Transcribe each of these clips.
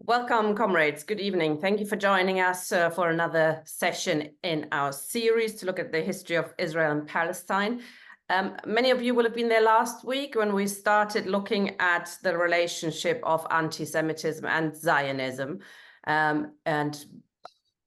Welcome, comrades. Good evening. Thank you for joining us for another session in our series to look at the history of Israel and Palestine. Many of you will have been there last week when we started looking at the relationship of anti-Semitism and Zionism. And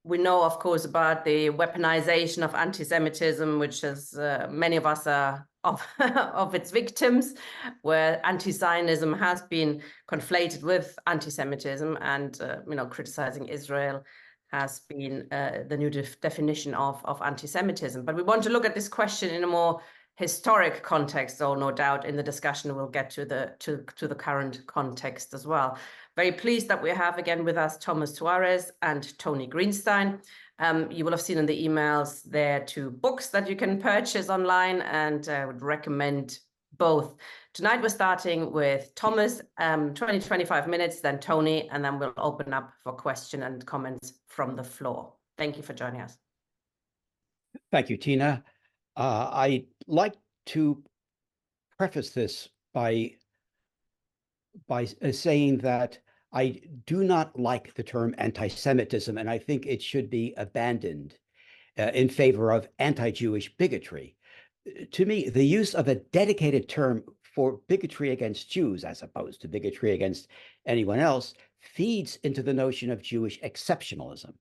we know, of course, about the weaponization of anti-Semitism, which is many of us are of its victims, where anti-Zionism has been conflated with anti-Semitism, and criticizing Israel has been the new definition of anti-Semitism. But we want to look at this question in a more historic context, though no doubt in the discussion we'll get to the current context as well. Very pleased that we have again with us Thomas Suárez and Tony Greenstein. You will have seen in the emails there are 2 books that you can purchase online, and I would recommend both. Tonight we're starting with Thomas, 20-25 minutes, then Tony, and then we'll open up for question and comments from the floor. Thank you for joining us. Thank you, Tina. I'd like to preface this by saying that I do not like the term anti-Semitism, and I think it should be abandoned in favor of anti-Jewish bigotry. To me, the use of a dedicated term for bigotry against Jews, as opposed to bigotry against anyone else, feeds into the notion of Jewish exceptionalism.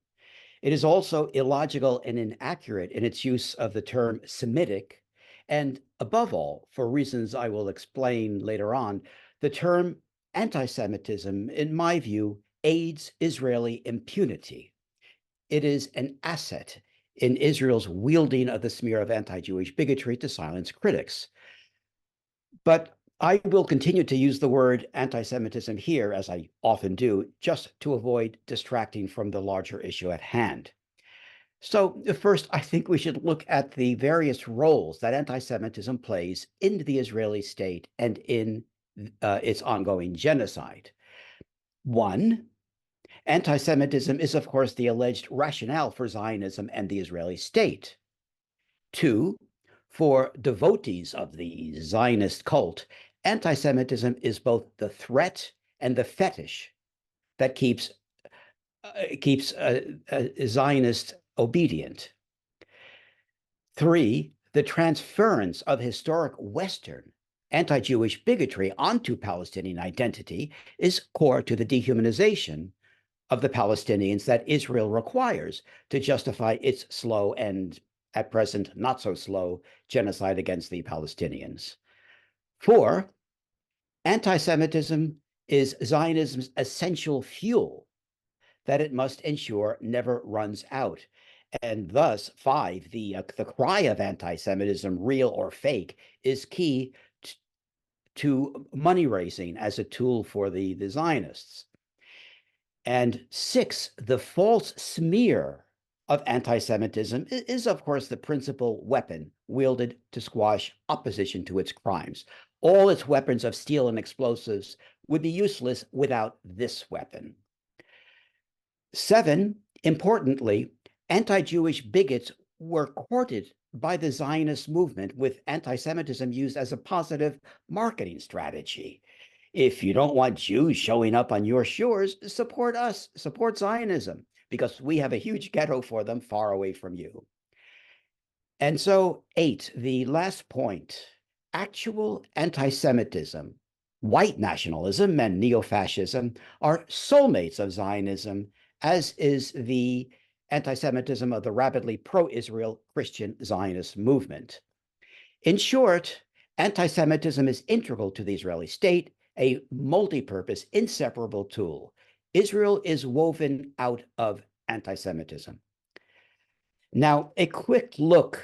It is also illogical and inaccurate in its use of the term Semitic, and above all, for reasons I will explain later on, the term anti-Semitism, in my view, aids Israeli impunity. It is an asset in Israel's wielding of the smear of anti-Jewish bigotry to silence critics. But I will continue to use the word anti-Semitism here, as I often do, just to avoid distracting from the larger issue at hand. So first, I think we should look at the various roles that anti-Semitism plays in the Israeli state and in its ongoing genocide. 1, anti-Semitism is, of course, the alleged rationale for Zionism and the Israeli state. 2, for devotees of the Zionist cult, anti-Semitism is both the threat and the fetish that keeps Zionists obedient. 3, the transference of historic Western anti-Jewish bigotry onto Palestinian identity is core to the dehumanization of the Palestinians that Israel requires to justify its slow and, at present, not so slow genocide against the Palestinians. 4, anti-Semitism is Zionism's essential fuel that it must ensure never runs out. And thus, 5, the cry of anti-Semitism, real or fake, is key to money raising as a tool for the Zionists. And 6, the false smear of anti-Semitism is, of course, the principal weapon wielded to squash opposition to its crimes. All its weapons of steel and explosives would be useless without this weapon. 7, importantly, anti-Jewish bigots were courted by the Zionist movement, with anti-Semitism used as a positive marketing strategy. If you don't want Jews showing up on your shores, support us, support Zionism, because we have a huge ghetto for them far away from you. And so 8, the last point, actual anti-Semitism, white nationalism, and neo-fascism are soulmates of Zionism, as is the anti-Semitism of the rapidly pro-Israel Christian Zionist movement. In short, anti-Semitism is integral to the Israeli state, a multi-purpose, inseparable tool. Israel is woven out of anti-Semitism. Now, a quick look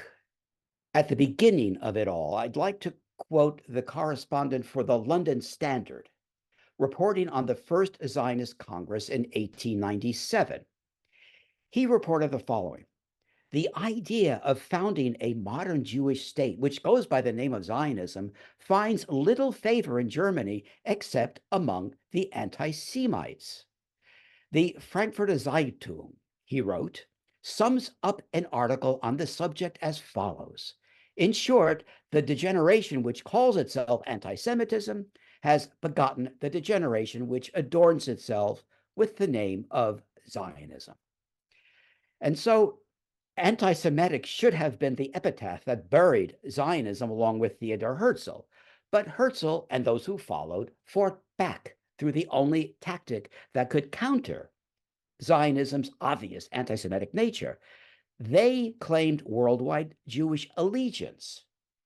at the beginning of it all. I'd like to quote the correspondent for the London Standard, reporting on the First Zionist Congress in 1897. He reported the following: the idea of founding a modern Jewish state, which goes by the name of Zionism, finds little favor in Germany except among the anti-Semites. The Frankfurter Zeitung, he wrote, sums up an article on the subject as follows: in short, the degeneration which calls itself anti-Semitism has begotten the degeneration which adorns itself with the name of Zionism. And so anti-Semitic should have been the epitaph that buried Zionism along with Theodor Herzl. But Herzl and those who followed fought back through the only tactic that could counter Zionism's obvious anti-Semitic nature. They claimed worldwide Jewish allegiance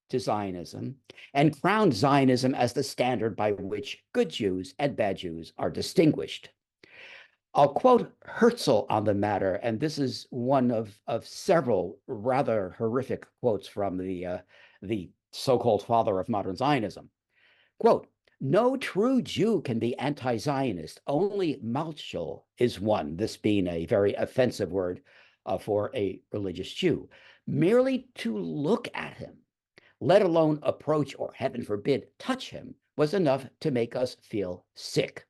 to Zionism and crowned Zionism as the standard by which good Jews and bad Jews are distinguished. I'll quote Herzl on the matter, and this is one of several rather horrific quotes from the so-called father of modern Zionism. Quote, "No true Jew can be anti-Zionist. Only Malchul is one," this being a very offensive word for a religious Jew. "Merely to look at him, let alone approach or, heaven forbid, touch him, was enough to make us feel sick."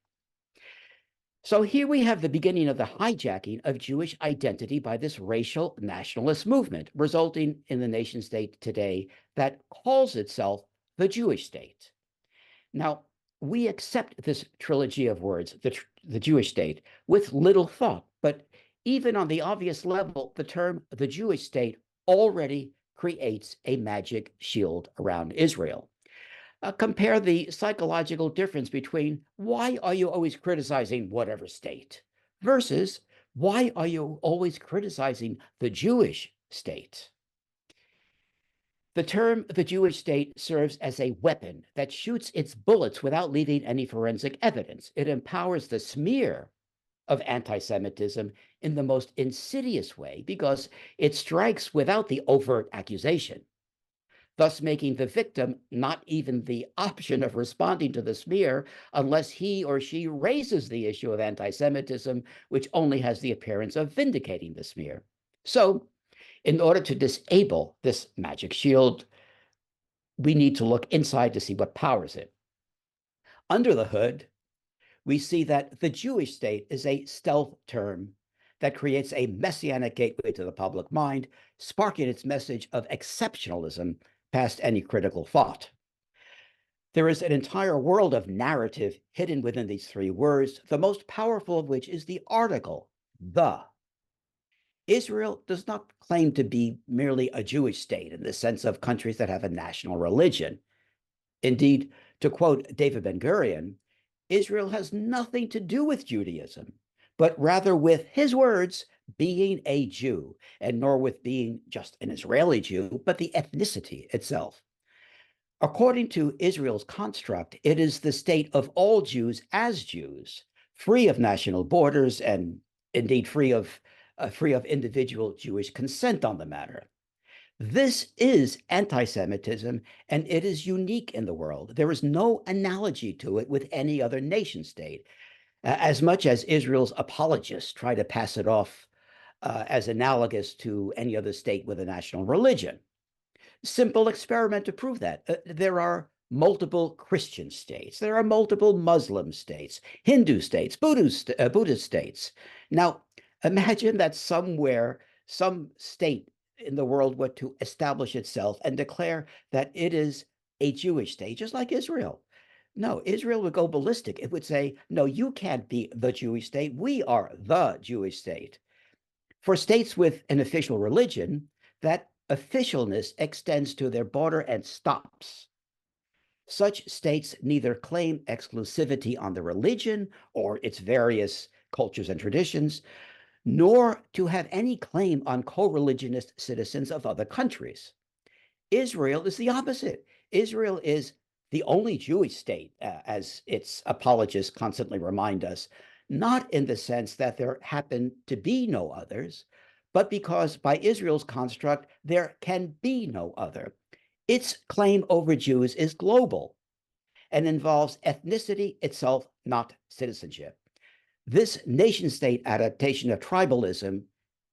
So here we have the beginning of the hijacking of Jewish identity by this racial nationalist movement, resulting in the nation state today that calls itself the Jewish state. Now, we accept this trilogy of words, the Jewish state, with little thought, but even on the obvious level, the term the Jewish state already creates a magic shield around Israel. Compare the psychological difference between "why are you always criticizing whatever state" versus "why are you always criticizing the Jewish state?" The term the Jewish state serves as a weapon that shoots its bullets without leaving any forensic evidence. It empowers the smear of anti-Semitism in the most insidious way because it strikes without the overt accusation, thus making the victim not even the option of responding to the smear unless he or she raises the issue of anti-Semitism, which only has the appearance of vindicating the smear. So, in order to disable this magic shield, we need to look inside to see what powers it. Under the hood, we see that the Jewish state is a stealth term that creates a messianic gateway to the public mind, sparking its message of exceptionalism past any critical thought. There is an entire world of narrative hidden within these three words, the most powerful of which is the article, the. Israel does not claim to be merely a Jewish state in the sense of countries that have a national religion. Indeed, to quote David Ben-Gurion, Israel has nothing to do with Judaism, but rather with his words, being a Jew, and nor with being just an Israeli Jew, but the ethnicity itself. According to Israel's construct, it is the state of all Jews as Jews, free of national borders and indeed free of individual Jewish consent on the matter. This is anti-Semitism, and it is unique in the world. There is no analogy to it with any other nation state, as much as Israel's apologists try to pass it off as analogous to any other state with a national religion. Simple experiment to prove that. There are multiple Christian states. There are multiple Muslim states, Hindu states, Buddhist states. Now, imagine that somewhere, some state in the world were to establish itself and declare that it is a Jewish state, just like Israel. No, Israel would go ballistic. It would say, no, you can't be the Jewish state. We are the Jewish state. For states with an official religion, that officialness extends to their border and stops. Such states neither claim exclusivity on the religion or its various cultures and traditions, nor to have any claim on co-religionist citizens of other countries. Israel is the opposite. Israel is the only Jewish state, as its apologists constantly remind us, not in the sense that there happen to be no others, but because by Israel's construct, there can be no other. Its claim over Jews is global and involves ethnicity itself, not citizenship. This nation-state adaptation of tribalism,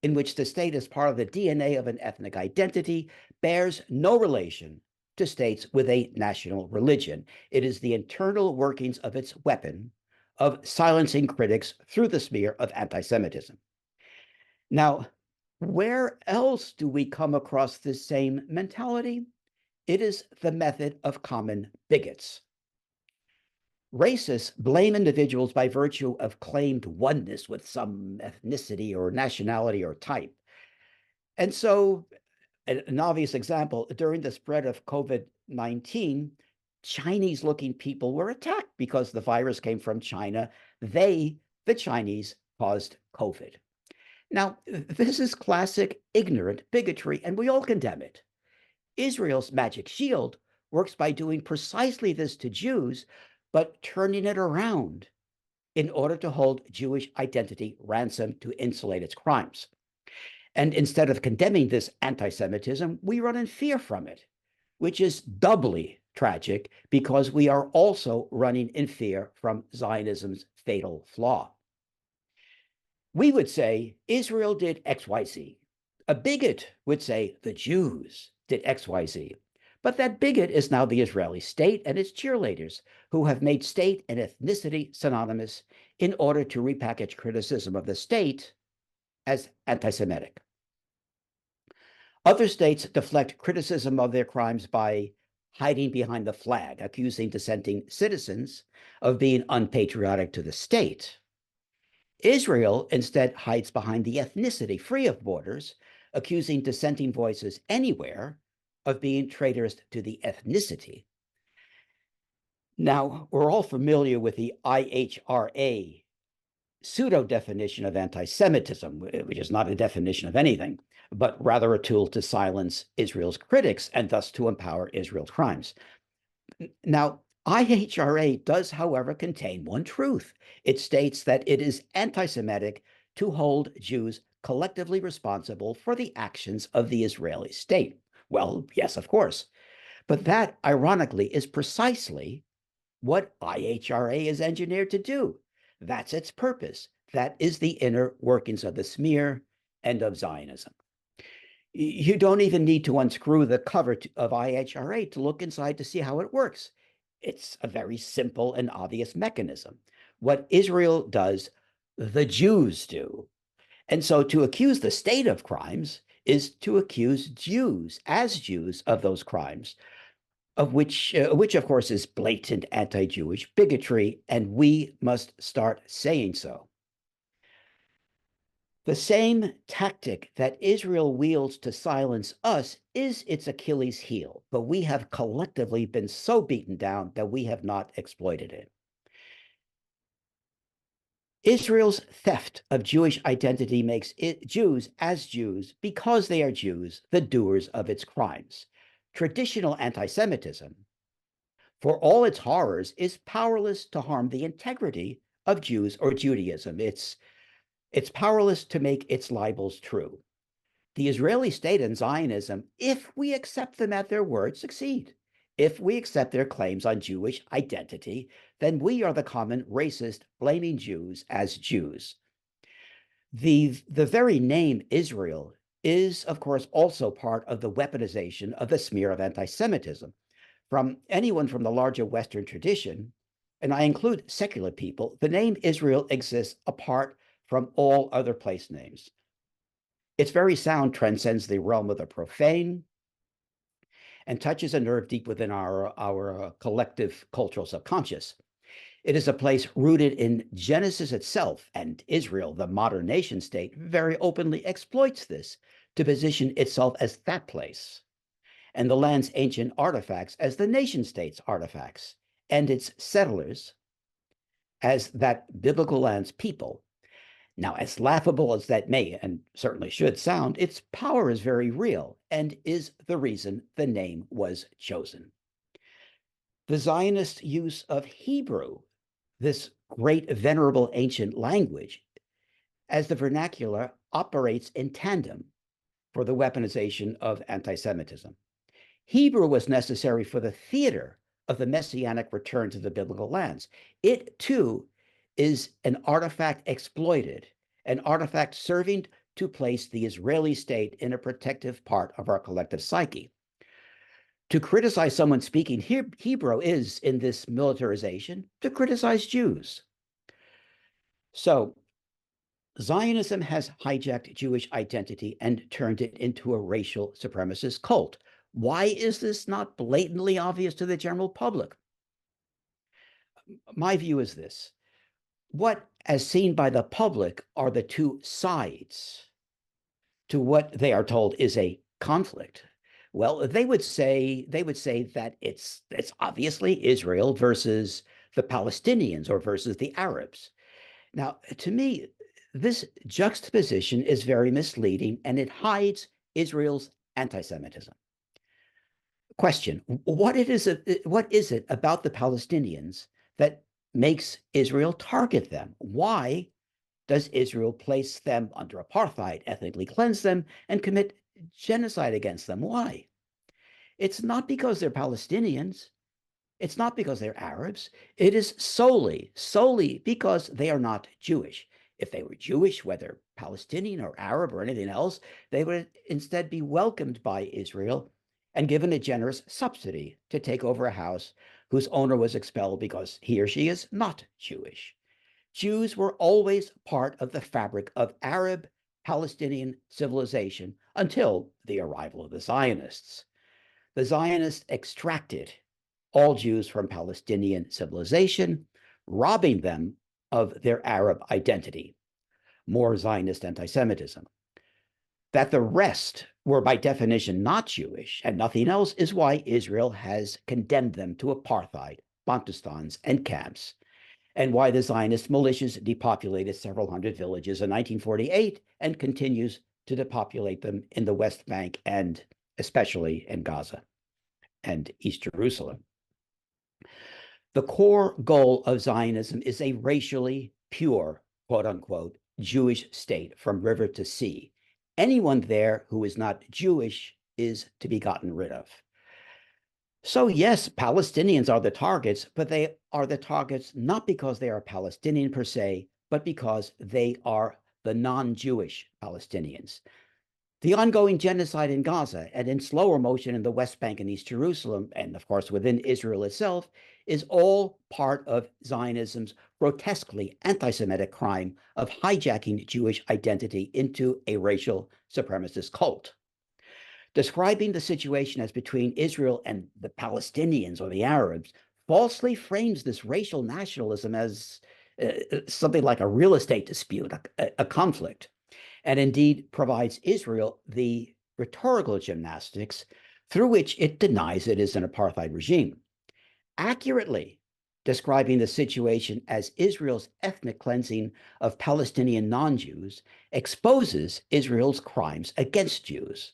in which the state is part of the DNA of an ethnic identity, bears no relation to states with a national religion. It is the internal workings of its weapon of silencing critics through the smear of anti-Semitism. Now, where else do we come across this same mentality? It is the method of common bigots. racists blame individuals by virtue of claimed oneness with some ethnicity or nationality or type. And so, an obvious example, during the spread of COVID-19, Chinese-looking people were attacked because the virus came from China. They, the Chinese, caused COVID. Now, this is classic ignorant bigotry, and we all condemn it. Israel's magic shield works by doing precisely this to Jews, but turning it around in order to hold Jewish identity ransom to insulate its crimes. And instead of condemning this anti-Semitism, we run in fear from it, which is doubly tragic because we are also running in fear from Zionism's fatal flaw. We would say Israel did XYZ. A bigot would say the Jews did XYZ. But that bigot is now the Israeli state and its cheerleaders, who have made state and ethnicity synonymous in order to repackage criticism of the state as anti-Semitic. Other states deflect criticism of their crimes by hiding behind the flag, accusing dissenting citizens of being unpatriotic to the state. Israel instead hides behind the ethnicity free of borders, accusing dissenting voices anywhere of being traitors to the ethnicity. Now, we're all familiar with the IHRA pseudo-definition of anti-Semitism, which is not a definition of anything, but rather a tool to silence Israel's critics and thus to empower Israel's crimes. Now, IHRA does, however, contain one truth. It states that it is anti-Semitic to hold Jews collectively responsible for the actions of the Israeli state. Well, yes, of course. But that, ironically, is precisely what IHRA is engineered to do. That's its purpose. That is the inner workings of the smear and of Zionism. You don't even need to unscrew the cover of IHRA to look inside to see how it works. It's a very simple and obvious mechanism. What Israel does, the Jews do. And so to accuse the state of crimes is to accuse Jews as Jews of those crimes, of which of course is blatant anti-Jewish bigotry, and we must start saying so. The same tactic that Israel wields to silence us is its Achilles heel, but we have collectively been so beaten down that we have not exploited it. Israel's theft of Jewish identity makes Jews as Jews, because they are Jews, the doers of its crimes. Traditional anti-Semitism, for all its horrors, is powerless to harm the integrity of Jews or Judaism. It's powerless to make its libels true. The Israeli state and Zionism, if we accept them at their word, succeed. If we accept their claims on Jewish identity, then we are the common racist blaming Jews as Jews. The very name Israel is, of course, also part of the weaponization of the smear of anti-Semitism. From anyone from the larger Western tradition, and I include secular people, the name Israel exists apart from all other place names. Its very sound transcends the realm of the profane and touches a nerve deep within our collective cultural subconscious. It is a place rooted in Genesis itself, and Israel, the modern nation state, very openly exploits this to position itself as that place, and the land's ancient artifacts as the nation state's artifacts, and its settlers as that biblical land's people. Now, as laughable as that may and certainly should sound, its power is very real and is the reason the name was chosen. The Zionist use of Hebrew, this great venerable ancient language, as the vernacular, operates in tandem for the weaponization of anti-Semitism. Hebrew was necessary for the theater of the messianic return to the biblical lands. It, too, is an artifact exploited, an artifact serving to place the Israeli state in a protective part of our collective psyche. To criticize someone speaking Hebrew is, in this militarization, to criticize Jews. So, Zionism has hijacked Jewish identity and turned it into a racial supremacist cult. Why is this not blatantly obvious to the general public? my view is this. What, as seen by the public, are the two sides to what they are told is a conflict? Well, they would say that it's obviously Israel versus the Palestinians or versus the Arabs. Now, to me, this juxtaposition is very misleading and it hides Israel's anti-Semitism. Question: what is it about the Palestinians that makes Israel target them? Why does Israel place them under apartheid, ethnically cleanse them, and commit genocide against them? Why? It's not because they're Palestinians. It's not because they're Arabs. It is solely because they are not Jewish. If they were Jewish, whether Palestinian or Arab or anything else, they would instead be welcomed by Israel and given a generous subsidy to take over a house whose owner was expelled because he or she is not Jewish. Jews were always part of the fabric of Arab Palestinian civilization until the arrival of the Zionists. The Zionists extracted all Jews from Palestinian civilization, robbing them of their Arab identity. More Zionist anti-Semitism. That the rest were by definition not Jewish and nothing else is why Israel has condemned them to apartheid, Bantustans, and camps, and why the Zionist militias depopulated several hundred villages in 1948 and continues to depopulate them in the West Bank and especially in Gaza and East Jerusalem. The core goal of Zionism is a racially pure, quote unquote, Jewish state from river to sea. Anyone there who is not Jewish is to be gotten rid of. So yes, Palestinians are the targets, but they are the targets not because they are Palestinian per se, but because they are the non-Jewish Palestinians. The ongoing genocide in Gaza and in slower motion in the West Bank and East Jerusalem, and of course within Israel itself, is all part of Zionism's grotesquely anti-Semitic crime of hijacking Jewish identity into a racial supremacist cult. Describing the situation as between Israel and the Palestinians or the Arabs falsely frames this racial nationalism as something like a real estate dispute, a conflict, and indeed provides Israel the rhetorical gymnastics through which it denies it is an apartheid regime. Accurately describing the situation as Israel's ethnic cleansing of Palestinian non-Jews exposes Israel's crimes against Jews.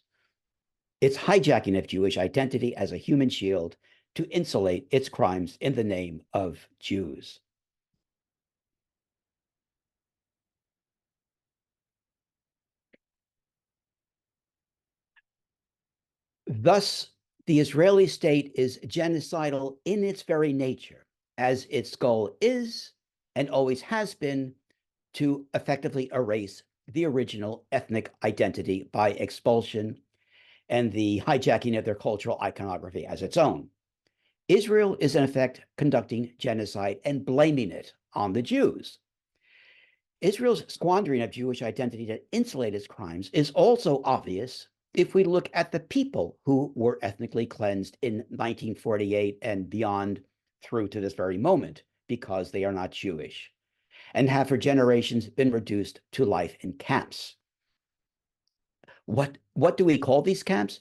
Its hijacking of Jewish identity as a human shield to insulate its crimes in the name of Jews. Thus, the Israeli state is genocidal in its very nature, as its goal is and always has been to effectively erase the original ethnic identity by expulsion and the hijacking of their cultural iconography as its own. Israel is in effect conducting genocide and blaming it on the Jews. Israel's squandering of Jewish identity to insulate its crimes is also obvious if we look at the people who were ethnically cleansed in 1948 and beyond through to this very moment, because they are not Jewish, and have for generations been reduced to life in camps. What do we call these camps?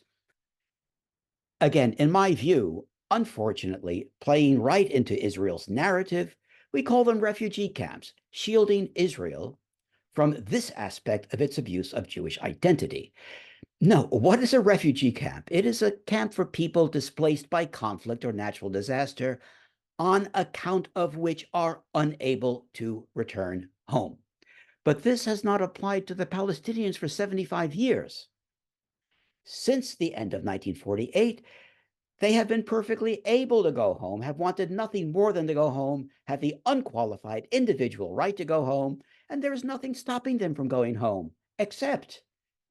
Again, in my view, unfortunately, playing right into Israel's narrative, we call them refugee camps, shielding Israel from this aspect of its abuse of Jewish identity. No, what is a refugee camp? It is a camp for people displaced by conflict or natural disaster on account of which are unable to return home. But this has not applied to the Palestinians for 75 years. Since the end of 1948, they have been perfectly able to go home, have wanted nothing more than to go home, have the unqualified individual right to go home, and there is nothing stopping them from going home, except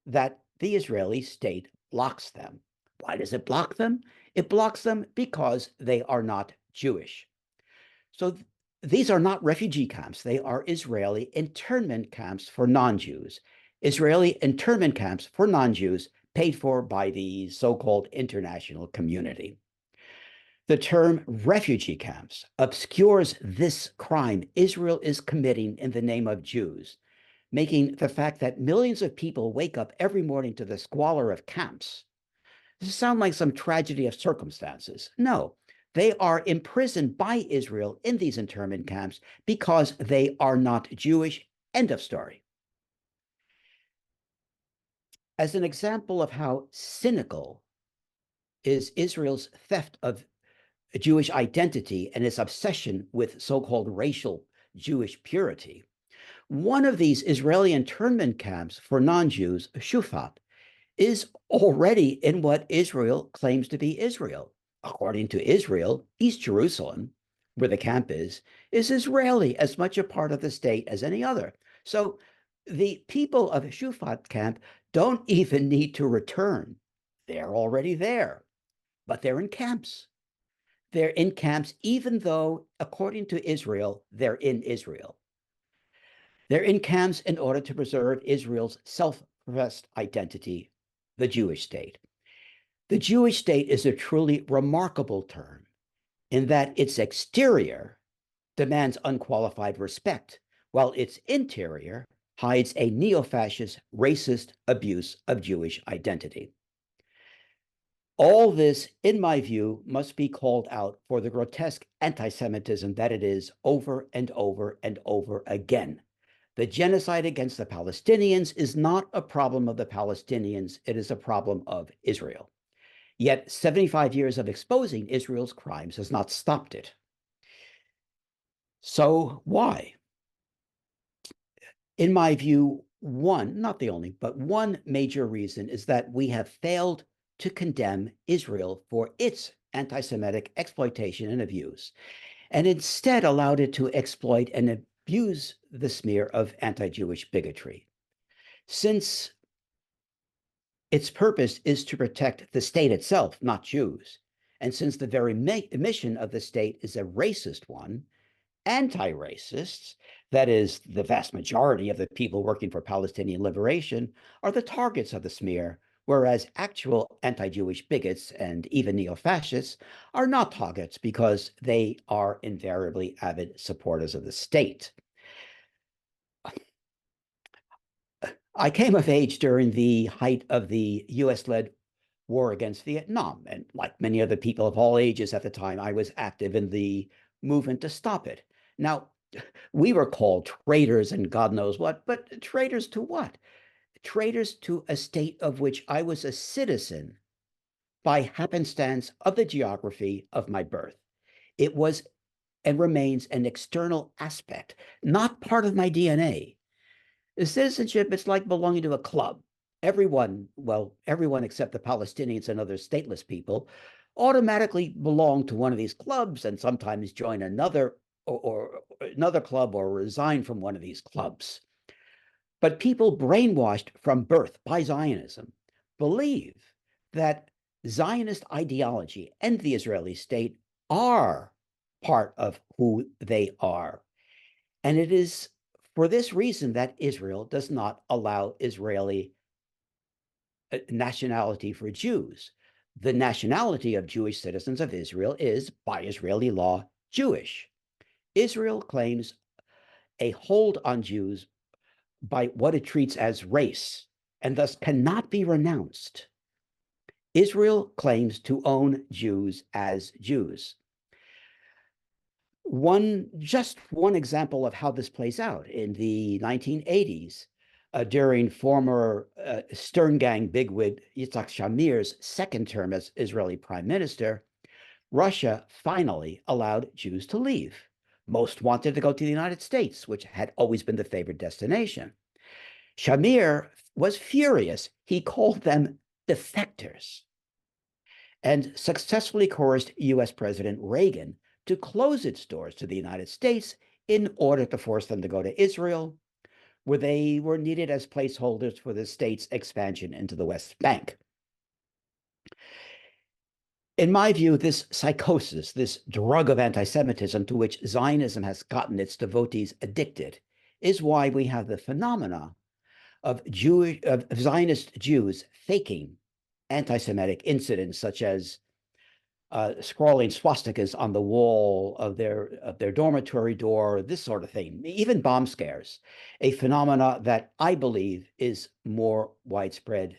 that the Israeli state blocks them. Why does it block them? It blocks them because they are not Jewish. So these are not refugee camps. They are Israeli internment camps for non-Jews. Israeli internment camps for non-Jews paid for by the so-called international community. The term refugee camps obscures this crime Israel is committing in the name of Jews, making the fact that millions of people wake up every morning to the squalor of camps sound like some tragedy of circumstances. No, they are imprisoned by Israel in these internment camps because they are not Jewish. End of story. As an example of how cynical is Israel's theft of Jewish identity and its obsession with so-called racial Jewish purity, one of these Israeli internment camps for non-Jews, Shufat, is already in what Israel claims to be Israel. According to Israel, East Jerusalem, where the camp is Israeli, as much a part of the state as any other. So the people of Shufat camp don't even need to return. They're already there, but they're in camps. They're in camps, even though, according to Israel, they're in Israel. They're in camps in order to preserve Israel's self-professed identity, the Jewish state. The Jewish state is a truly remarkable term in that its exterior demands unqualified respect, while its interior hides a neo-fascist, racist abuse of Jewish identity. All this, in my view, must be called out for the grotesque anti-Semitism that it is over and over and over again. The genocide against the Palestinians is not a problem of the Palestinians, it is a problem of Israel. Yet 75 years of exposing Israel's crimes has not stopped it. So why? In my view, one, not the only, but one major reason is that we have failed to condemn Israel for its anti-Semitic exploitation and abuse, and instead allowed it to exploit and abuse the smear of anti-Jewish bigotry. Since its purpose is to protect the state itself, not Jews, and since the very mission of the state is a racist one, anti-racists, that is, the vast majority of the people working for Palestinian liberation, are the targets of the smear, whereas actual anti-Jewish bigots and even neo-fascists are not targets because they are invariably avid supporters of the state. I came of age during the height of the US-led war against Vietnam, and like many other people of all ages at the time, I was active in the movement to stop it. Now, we were called traitors and God knows what, but traitors to what? Traitors to a state of which I was a citizen by happenstance of the geography of my birth. It was and remains an external aspect, not part of my DNA. The citizenship, it's like belonging to a club. Everyone, well, everyone except the Palestinians and other stateless people, automatically belong to one of these clubs and sometimes join another or another club or resign from one of these clubs. But people brainwashed from birth by Zionism believe that Zionist ideology and the Israeli state are part of who they are. And it is for this reason that Israel does not allow Israeli nationality for Jews. The nationality of Jewish citizens of Israel is, by Israeli law, Jewish. Israel claims a hold on Jews by what it treats as race, and thus cannot be renounced. Israel claims to own Jews as Jews. Just one example of how this plays out in the 1980s, during former Stern Gang bigwig Yitzhak Shamir's second term as Israeli prime minister, Russia finally allowed Jews to leave. Most wanted to go to the United States, which had always been the favored destination. Shamir was furious. He called them defectors and successfully coerced US President Reagan to close its doors to the United States in order to force them to go to Israel, where they were needed as placeholders for the state's expansion into the West Bank. In my view, this psychosis, this drug of anti-Semitism to which Zionism has gotten its devotees addicted, is why we have the phenomena of Zionist Jews faking anti-Semitic incidents such as scrawling swastikas on the wall of their dormitory door, this sort of thing, even bomb scares, a phenomena that I believe is more widespread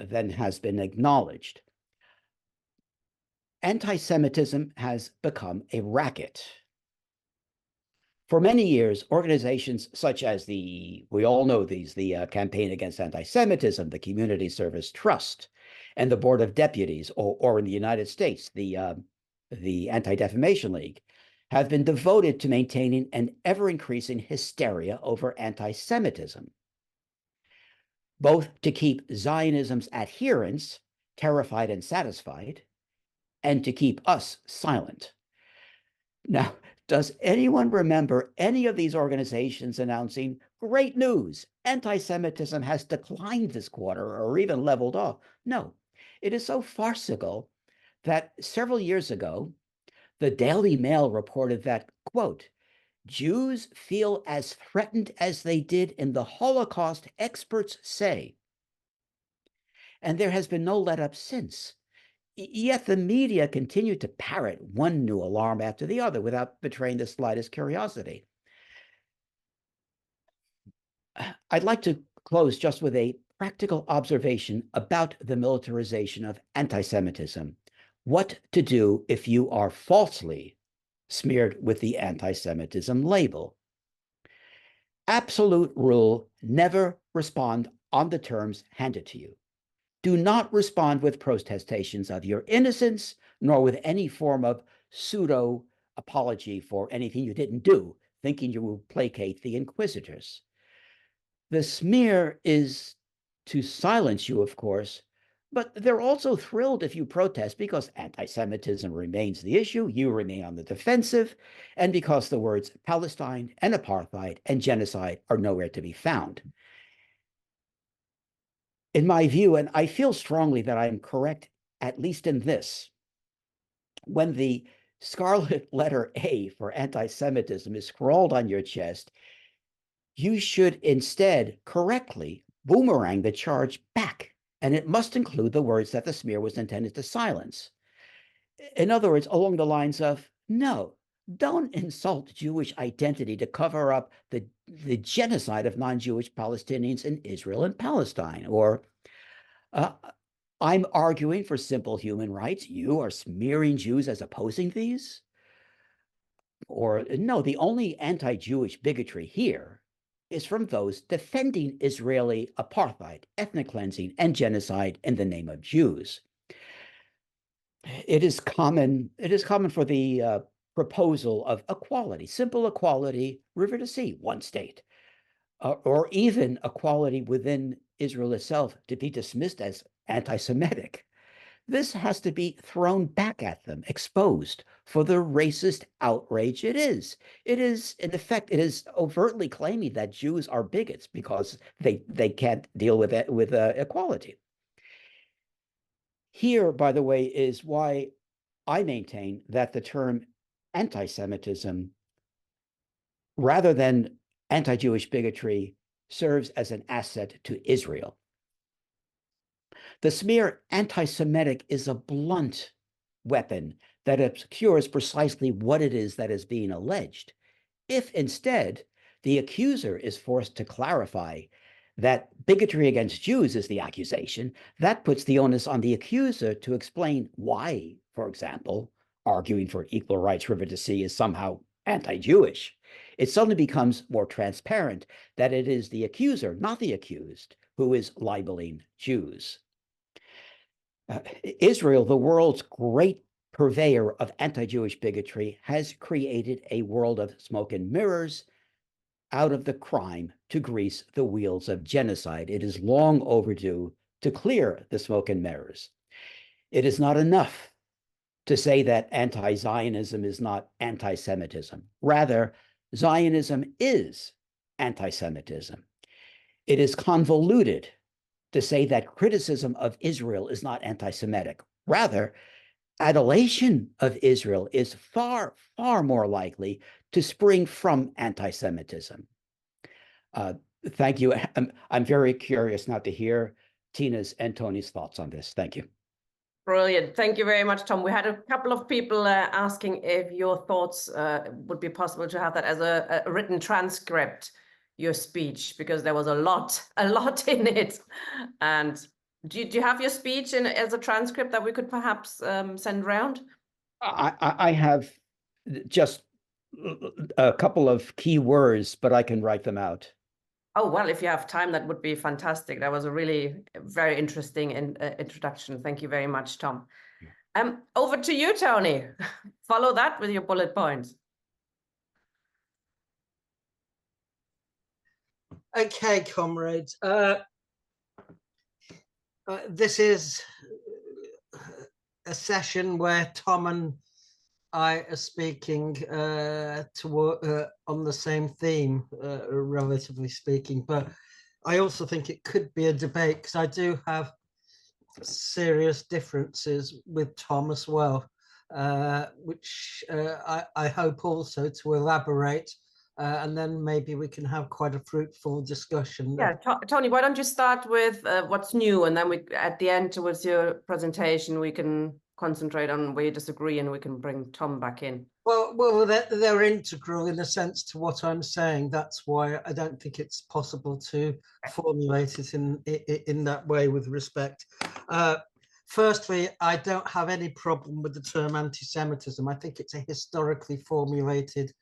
than has been acknowledged. Anti-Semitism has become a racket. For many years, organizations such as we all know these, the Campaign Against Anti-Semitism, the Community Service Trust, and the Board of Deputies, or in the United States, the Anti-Defamation League, have been devoted to maintaining an ever-increasing hysteria over anti-Semitism, both to keep Zionism's adherents terrified and satisfied, and to keep us silent. Now, does anyone remember any of these organizations announcing, great news, anti-Semitism has declined this quarter or even leveled off? No, it is so farcical that several years ago, the Daily Mail reported that, quote, Jews feel as threatened as they did in the Holocaust, experts say. And there has been no let-up since. Yet the media continued to parrot one new alarm after the other without betraying the slightest curiosity. I'd like to close just with a practical observation about the militarization of anti-Semitism. What to do if you are falsely smeared with the anti-Semitism label. Absolute rule, never respond on the terms handed to you. Do not respond with protestations of your innocence, nor with any form of pseudo apology for anything you didn't do, thinking you will placate the inquisitors. The smear is to silence you, of course, but they're also thrilled if you protest because anti-Semitism remains the issue, you remain on the defensive, and because the words Palestine and apartheid and genocide are nowhere to be found. In my view, and I feel strongly that I am correct, at least in this, when the scarlet letter A for anti-Semitism is scrawled on your chest, you should instead correctly boomerang the charge back, and it must include the words that the smear was intended to silence. In other words, along the lines of, no, don't insult Jewish identity to cover up the genocide of non-Jewish Palestinians in Israel and Palestine. Or, I'm arguing for simple human rights. You are smearing Jews as opposing these? Or, no, the only anti-Jewish bigotry here is from those defending Israeli apartheid, ethnic cleansing, and genocide in the name of Jews. It is common for the proposal of equality, simple equality, river to sea, one state, or even equality within Israel itself to be dismissed as anti-Semitic. This has to be thrown back at them, exposed for the racist outrage it is. It is, in effect, it is overtly claiming that Jews are bigots because they can't deal with equality. Here, by the way, is why I maintain that the term anti-Semitism, rather than anti-Jewish bigotry, serves as an asset to Israel. The smear anti-Semitic is a blunt weapon that obscures precisely what it is that is being alleged. If instead the accuser is forced to clarify that bigotry against Jews is the accusation, that puts the onus on the accuser to explain why, for example, arguing for equal rights river to sea is somehow anti-Jewish. It suddenly becomes more transparent that it is the accuser, not the accused, who is libeling Jews. Israel, the world's great purveyor of anti-Jewish bigotry, has created a world of smoke and mirrors out of the crime to grease the wheels of genocide. It is long overdue to clear the smoke and mirrors. It is not enough to say that anti-Zionism is not anti-Semitism. Rather, Zionism is anti-Semitism. It is convoluted to say that criticism of Israel is not anti-Semitic. Rather, adulation of Israel is far, far more likely to spring from anti-Semitism. Thank you. I'm very curious now to hear Tina's and Tony's thoughts on this. Thank you. Brilliant. Thank you very much, Tom. We had a couple of people asking if your thoughts would be possible to have that as a written transcript, your speech, because there was a lot in it. And do you have your speech as a transcript that we could perhaps send around? I have just a couple of key words, but I can write them out. Oh, well, if you have time, that would be fantastic. That was a really very interesting introduction. Thank you very much, Tom. Over to you, Tony. Follow that with your bullet points. Okay, comrades. This is a session where Tom and I are speaking on the same theme, relatively speaking, but I also think it could be a debate because I do have serious differences with Tom as well, which I hope also to elaborate, and then maybe we can have quite a fruitful discussion. Yeah, Tony, why don't you start with what's new, and then we, at the end towards your presentation, we can concentrate on where you disagree, and we can bring Tom back in. Well, they're integral in a sense to what I'm saying. That's why I don't think it's possible to formulate it in that way with respect. Firstly, I don't have any problem with the term anti-Semitism. I think it's a historically formulated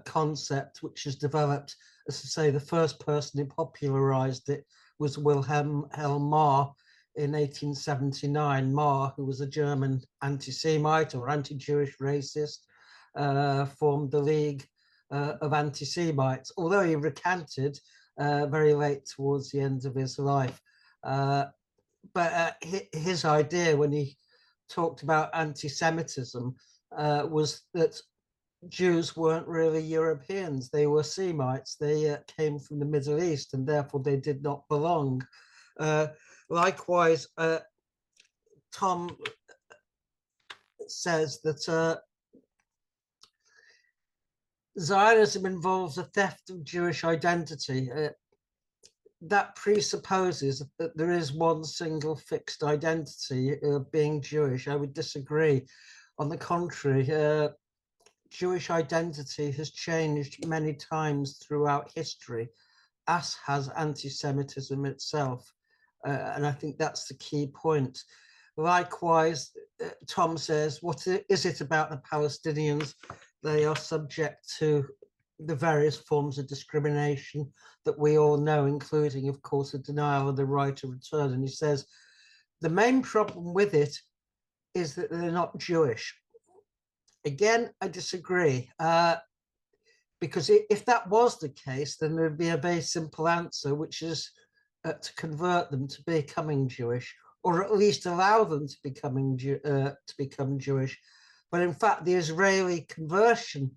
concept which has developed, as I say, the first person who popularized it was Wilhelm Marr in 1879. Marr, who was a German anti-Semite or anti-Jewish racist, formed the League of Anti-Semites, although he recanted very late towards the end of his life. But his idea when he talked about anti-Semitism was that Jews weren't really Europeans. They were Semites. They came from the Middle East, and therefore they did not belong. Likewise, Tom says that Zionism involves a theft of Jewish identity. That presupposes that there is one single fixed identity of being Jewish. I would disagree. On the contrary, Jewish identity has changed many times throughout history, as has anti-Semitism itself. And I think that's the key point. Likewise, Tom says, what is it about the Palestinians? They are subject to the various forms of discrimination that we all know, including, of course, a denial of the right to return. And he says, the main problem with it is that they're not Jewish. Again, I disagree, because if that was the case, then there'd be a very simple answer, which is to convert them to becoming Jewish, or at least allow them to become Jewish. But in fact, the Israeli conversion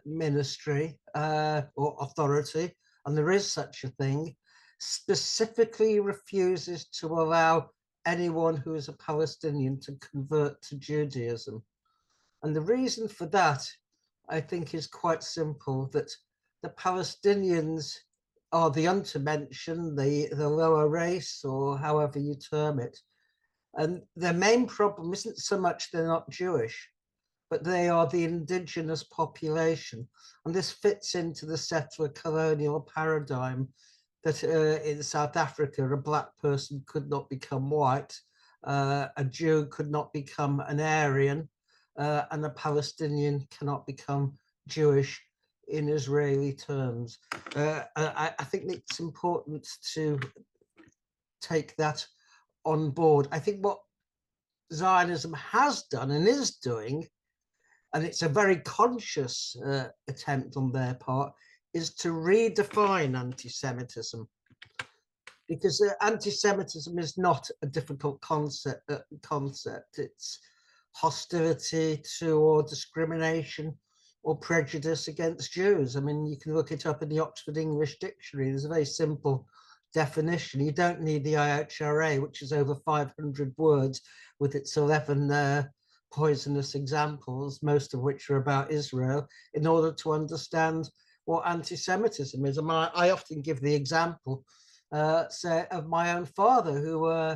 ministry or authority, and there is such a thing, specifically refuses to allow anyone who is a Palestinian to convert to Judaism. And the reason for that, I think, is quite simple, that the Palestinians are the untermenschen, the lower race, or however you term it. And their main problem isn't so much they're not Jewish, but they are the indigenous population. And this fits into the settler colonial paradigm that in South Africa, a black person could not become white, a Jew could not become an Aryan, and a Palestinian cannot become Jewish in Israeli terms. I think it's important to take that on board. I think what Zionism has done and is doing, and it's a very conscious attempt on their part, is to redefine anti-Semitism. Because anti-Semitism is not a difficult concept. It's hostility to or discrimination or prejudice against Jews. I mean, you can look it up in the Oxford English Dictionary. There's a very simple definition. You don't need the IHRA, which is over 500 words with its 11 poisonous examples, most of which are about Israel, in order to understand what anti-Semitism is. I often give the example, say, of my own father, who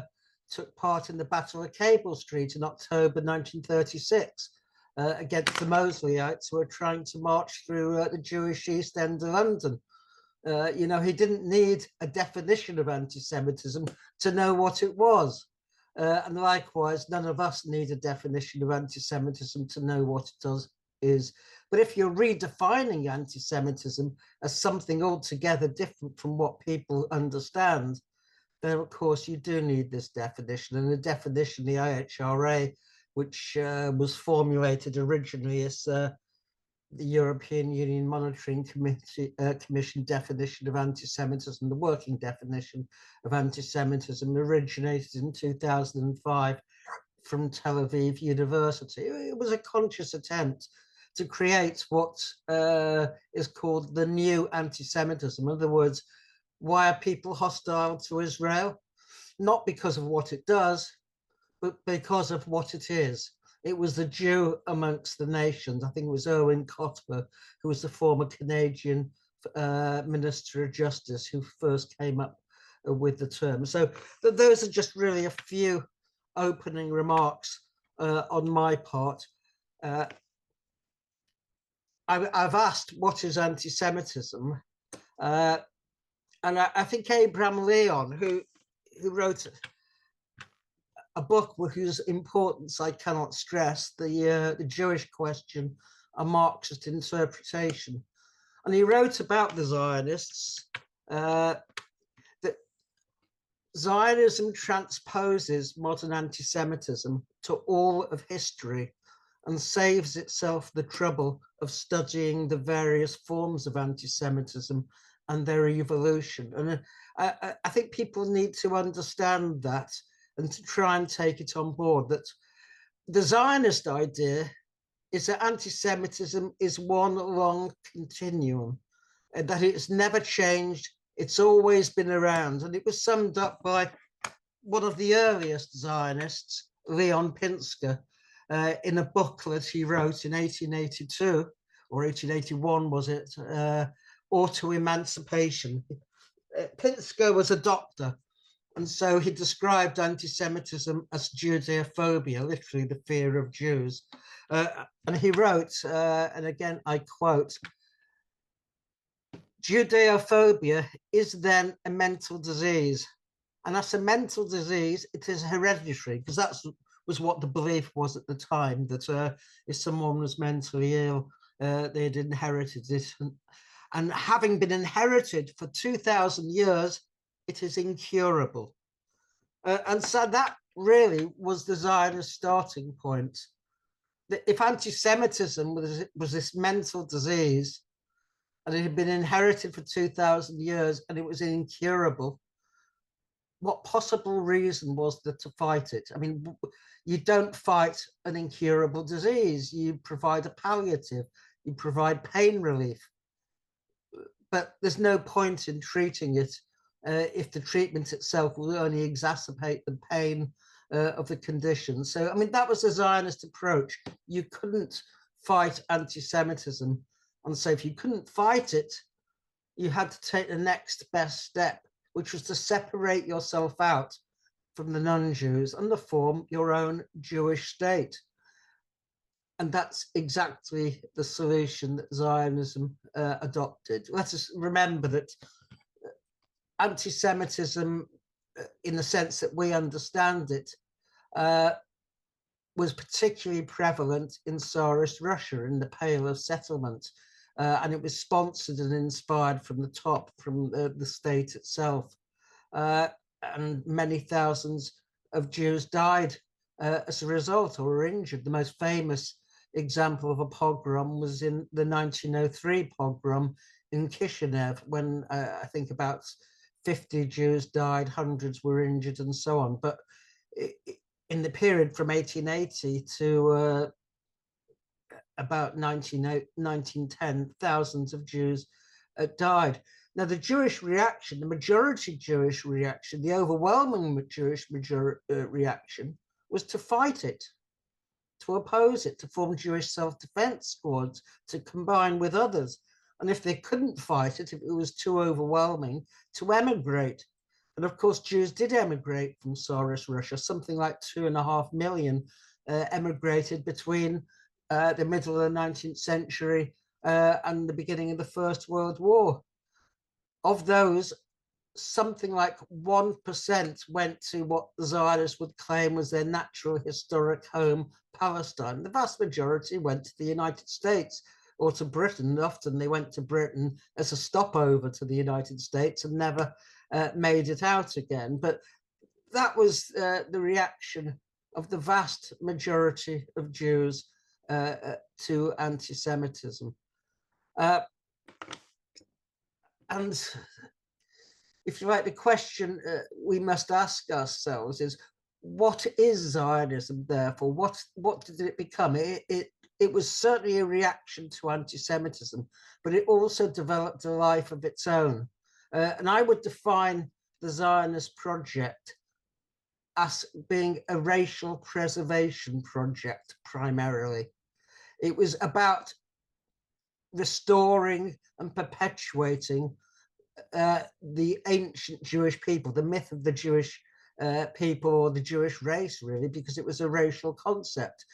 took part in the Battle of Cable Street in October 1936 against the Mosleyites who were trying to march through the Jewish East End of London. You know, he didn't need a definition of anti-Semitism to know what it was. And likewise, none of us need a definition of anti-Semitism to know what it is. But if you're redefining anti-Semitism as something altogether different from what people understand, then of course you do need this definition. And the definition, the IHRA, which was formulated originally as the European Union Monitoring Commission definition of anti-Semitism, the working definition of anti-Semitism, originated in 2005 from Tel Aviv University. It was a conscious attempt to create what is called the new anti-Semitism. In other words, why are people hostile to Israel? Not because of what it does, but because of what it is. It was the Jew amongst the nations. I think it was Erwin Kotler, who was the former Canadian Minister of Justice, who first came up with the term. So those are just really a few opening remarks on my part. I've asked, what is anti-Semitism? And I think Abraham Leon, who wrote a book whose importance I cannot stress, the Jewish Question, a Marxist Interpretation. And he wrote about the Zionists, that Zionism transposes modern anti-Semitism to all of history and saves itself the trouble of studying the various forms of anti-Semitism and their evolution. And I think people need to understand that and to try and take it on board, that the Zionist idea is that anti-Semitism is one long continuum, and that it's never changed, it's always been around. And it was summed up by one of the earliest Zionists, Leon Pinsker, in a booklet he wrote in 1882, or 1881 was it, Auto Emancipation. Pinsker was a doctor, and so he described anti-Semitism as Judeophobia, literally the fear of Jews. And he wrote, and again I quote, "Judeophobia is then a mental disease. And as a mental disease, it is hereditary," because that was what the belief was at the time, that if someone was mentally ill, they had inherited it. And having been inherited for 2,000 years, it is incurable. And so that really was the Zionist starting point. If anti-Semitism was this mental disease, and it had been inherited for 2,000 years, and it was incurable, what possible reason was there to fight it? I mean, you don't fight an incurable disease. You provide a palliative, you provide pain relief. But there's no point in treating it if the treatment itself will only exacerbate the pain of the condition. So, I mean, that was the Zionist approach. You couldn't fight anti-Semitism. And so if you couldn't fight it, you had to take the next best step, which was to separate yourself out from the non-Jews and to form your own Jewish state. And that's exactly the solution that Zionism adopted. Let us remember that anti-Semitism, in the sense that we understand it, was particularly prevalent in Tsarist Russia, in the Pale of Settlement. And it was sponsored and inspired from the top, from the state itself. And many thousands of Jews died as a result, or were injured. The most famous example of a pogrom was in the 1903 pogrom in Kishinev, when I think about 50 Jews died, hundreds were injured, and so on. But in the period from 1880 to about 1910, thousands of Jews died. Now, the Jewish reaction, the majority Jewish reaction, the overwhelming Jewish reaction was to fight it, to oppose it, to form Jewish self-defense squads, to combine with others. And if they couldn't fight it, if it was too overwhelming, to emigrate. And of course, Jews did emigrate from Tsarist Russia. Something like 2.5 million emigrated between the middle of the 19th century and the beginning of the First World War. Of those, something like 1% went to what the Zionists would claim was their natural historic home, Palestine. The vast majority went to the United States or to Britain. Often they went to Britain as a stopover to the United States and never made it out again. But that was the reaction of the vast majority of Jews to anti-Semitism. And if you like, the question we must ask ourselves is, what is Zionism therefore? What did it become? It was certainly a reaction to anti-Semitism, but it also developed a life of its own. And I would define the Zionist project as being a racial preservation project primarily. It was about restoring and perpetuating the ancient Jewish people, the myth of the Jewish people or the Jewish race, really, because it was a racial concept.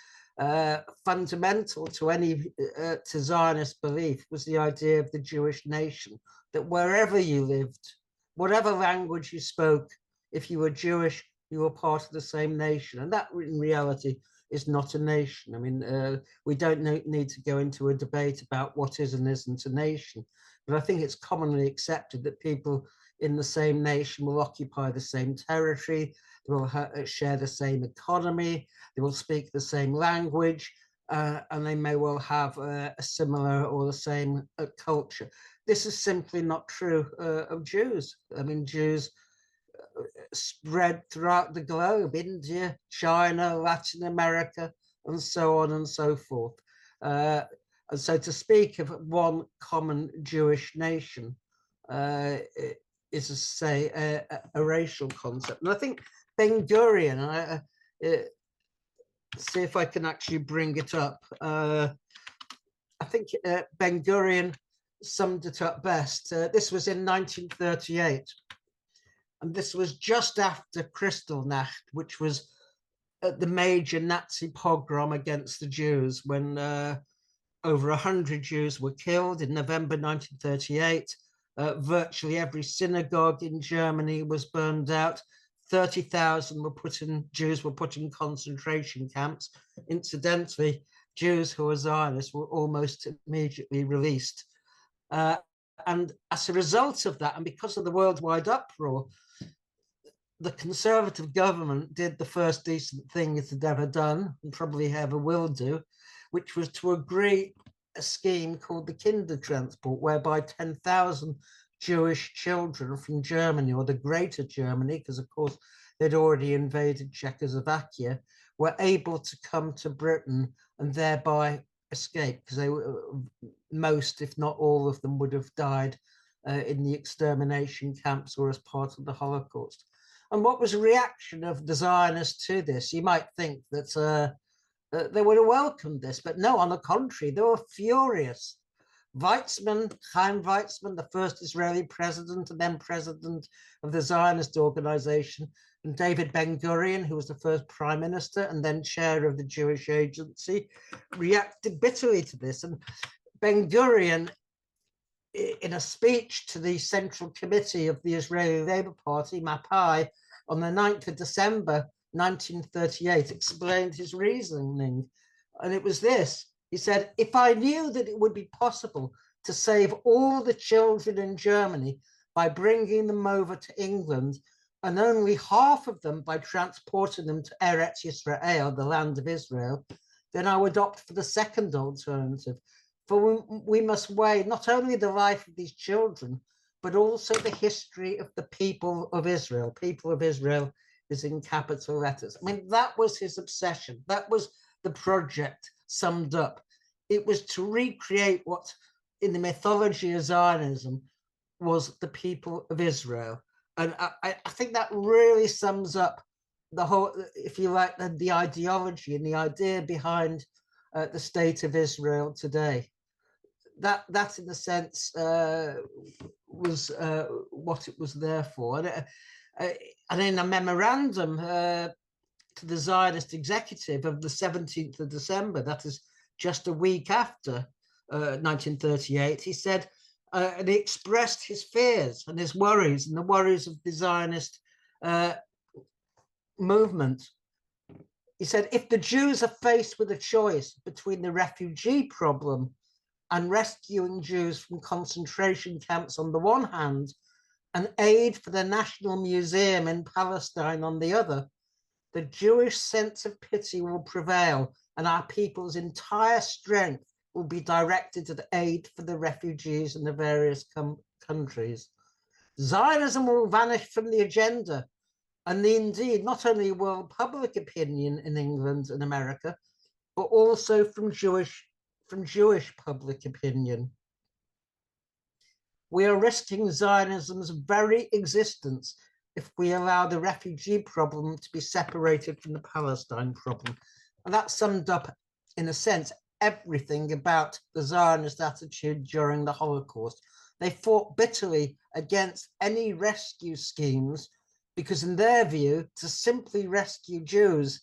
Fundamental to to Zionist belief was the idea of the Jewish nation, that wherever you lived, whatever language you spoke, if you were Jewish, you were part of the same nation. And that in reality is not a nation. I mean, we don't need to go into a debate about what is and isn't a nation, but I think it's commonly accepted that people in the same nation will occupy the same territory, they will share the same economy, they will speak the same language, and they may well have a similar or the same culture. This is simply not true of Jews. I mean, Jews spread throughout the globe, India, China, Latin America, and so on and so forth. And so to speak of one common Jewish nation is to say a racial concept. And I think Ben Gurion, see if I can actually bring it up. I think Ben Gurion summed it up best. This was in 1938. And this was just after Kristallnacht, which was the major Nazi pogrom against the Jews, when over 100 Jews were killed in November 1938. Virtually every synagogue in Germany was burned out. 30,000 Jews were put in concentration camps. Incidentally, Jews who were Zionists were almost immediately released. And as a result of that, and because of the worldwide uproar, the Conservative government did the first decent thing it had ever done, and probably ever will do, which was to agree a scheme called the Kindertransport, whereby 10,000 Jewish children from Germany, or the Greater Germany, because of course they'd already invaded Czechoslovakia, were able to come to Britain and thereby escape, because they were, most, if not all of them, would have died in the extermination camps or as part of the Holocaust. And what was the reaction of the Zionists to this? You might think that they would have welcomed this, but no, on the contrary, they were furious. Weizmann, Chaim Weizmann, the first Israeli president and then president of the Zionist organization, and David Ben-Gurion, who was the first prime minister and then chair of the Jewish Agency, reacted bitterly to this. And Ben-Gurion, in a speech to the Central Committee of the Israeli Labour Party, Mapai, on the 9th of December 1938, explained his reasoning. And it was this. He said, if I knew that it would be possible to save all the children in Germany by bringing them over to England, and only half of them by transporting them to Eretz Yisrael, the land of Israel, then I would opt for the second alternative. For we must weigh not only the life of these children, but also the history of the people of Israel. People of Israel is in capital letters. I mean, that was his obsession. That was the project summed up. It was to recreate what in the mythology of Zionism was the people of Israel. And I think that really sums up the whole, if you like, the ideology and the idea behind the state of Israel today. That in a sense was what it was there for. And And in a memorandum to the Zionist executive of the 17th of December, that is just a week after 1938, he said, and he expressed his fears and his worries and the worries of the Zionist movement. He said, if the Jews are faced with a choice between the refugee problem and rescuing Jews from concentration camps on the one hand, and aid for the National Museum in Palestine on the other, the Jewish sense of pity will prevail, and our people's entire strength will be directed at aid for the refugees in the various countries. Zionism will vanish from the agenda, and indeed, not only will public opinion in England and America, but also from Jewish public opinion. We are risking Zionism's very existence if we allow the refugee problem to be separated from the Palestine problem. And that summed up, in a sense, everything about the Zionist attitude during the Holocaust. They fought bitterly against any rescue schemes because, in their view, to simply rescue Jews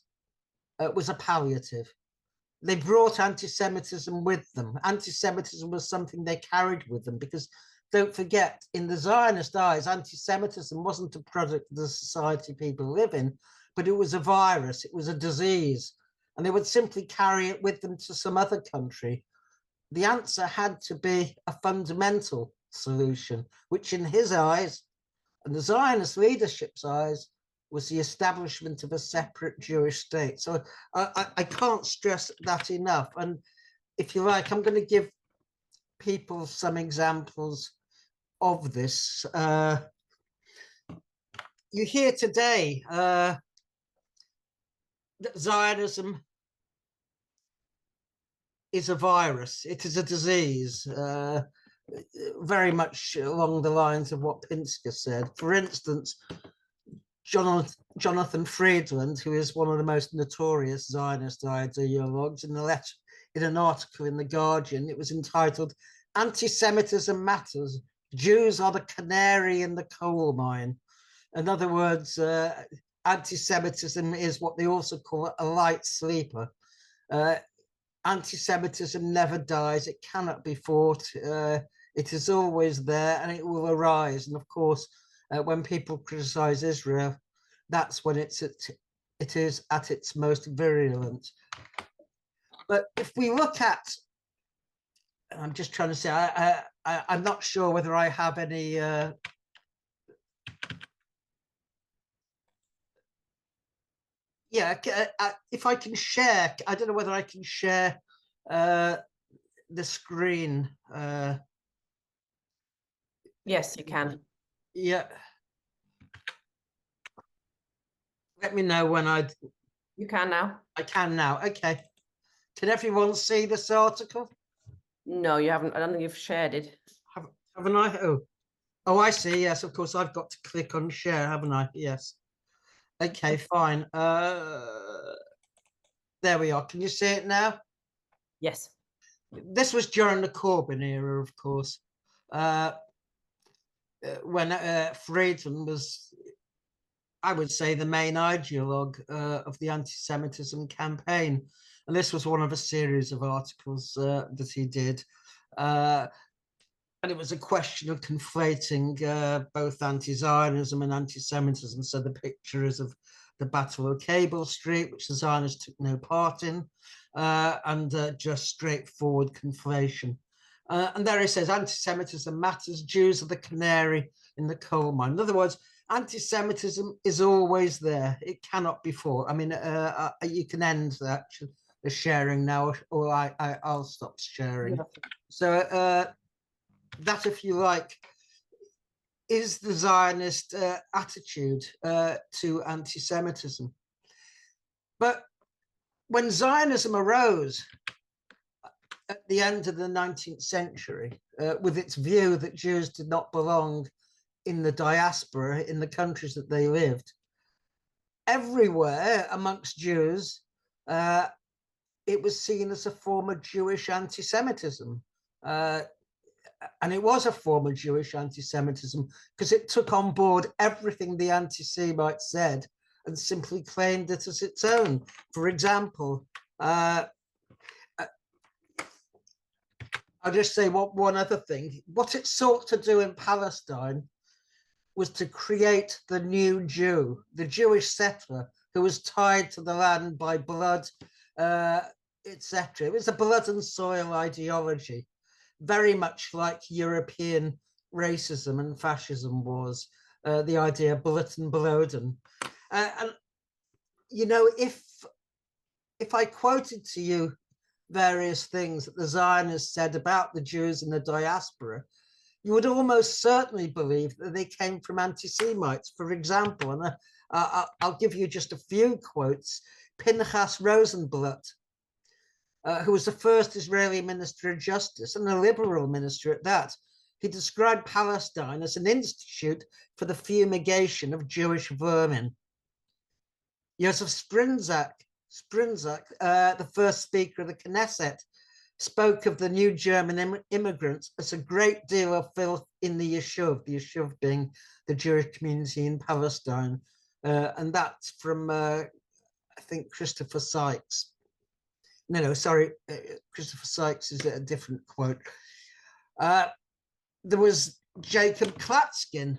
was a palliative. They brought anti-Semitism with them. Anti-Semitism was something they carried with them because, don't forget, in the Zionist eyes, anti-Semitism wasn't a product of the society people live in, but it was a virus, it was a disease, and they would simply carry it with them to some other country. The answer had to be a fundamental solution, which in his eyes, and the Zionist leadership's eyes, was the establishment of a separate Jewish state. So I can't stress that enough. And if you like, I'm going to give people some examples of this. You hear today that Zionism is a virus, it is a disease, very much along the lines of what Pinsker said. For instance, Jonathan Friedland, who is one of the most notorious Zionist ideologues, in an article in The Guardian, it was entitled, "Anti-Semitism Matters, Jews are the canary in the coal mine." In other words, anti-Semitism is what they also call a light sleeper. Anti-Semitism never dies, it cannot be fought, it is always there and it will arise. And of course, when people criticize Israel, that's when it is at its most virulent. But if we look at, I'm just trying to say, I'm not sure whether I have any if I can share, I don't know whether I can share the screen. Yes, you can. Yeah. Let me know when You can now. I can now. Okay. Can everyone see this article? No, you haven't. I don't think you've shared it. Haven't I? Oh, I see. Yes, of course. I've got to click on share, haven't I? Yes. Okay, fine. There we are. Can you see it now? Yes. This was during the Corbyn era, of course, when Friedman was, I would say, the main ideologue of the anti-Semitism campaign. And this was one of a series of articles that he did. And it was a question of conflating both anti-Zionism and anti-Semitism. So the picture is of the Battle of Cable Street, which the Zionists took no part in, and just straightforward conflation. And there he says, anti-Semitism matters, Jews are the canary in the coal mine. In other words, anti-Semitism is always there. It cannot be fought. I mean, you can end that the sharing now, or I'll stop sharing. Yeah. So that, if you like, is the Zionist attitude to anti-Semitism. But when Zionism arose at the end of the 19th century, with its view that Jews did not belong in the diaspora, in the countries that they lived, everywhere amongst Jews, it was seen as a form of Jewish anti-Semitism. and it was a form of Jewish anti-Semitism because it took on board everything the anti-Semites said and simply claimed it as its own. For example, I'll just say one other thing. What it sought to do in Palestine was to create the new Jew, the Jewish settler who was tied to the land by blood, etc. It was a blood and soil ideology, very much like European racism and fascism was, the idea of bullet and bloden. And, you know, if I quoted to you various things that the Zionists said about the Jews in the diaspora, you would almost certainly believe that they came from anti-Semites. For example, and I'll give you just a few quotes. Pinchas Rosenblatt, who was the first Israeli Minister of Justice and a liberal minister at that, he described Palestine as an institute for the fumigation of Jewish vermin. Josef Sprinzak, the first speaker of the Knesset, spoke of the new German immigrants as a great deal of filth in the Yishuv being the Jewish community in Palestine. And that's from, I think, Christopher Sykes. Sorry, Christopher Sykes is a different quote. There was Jacob Klatskin,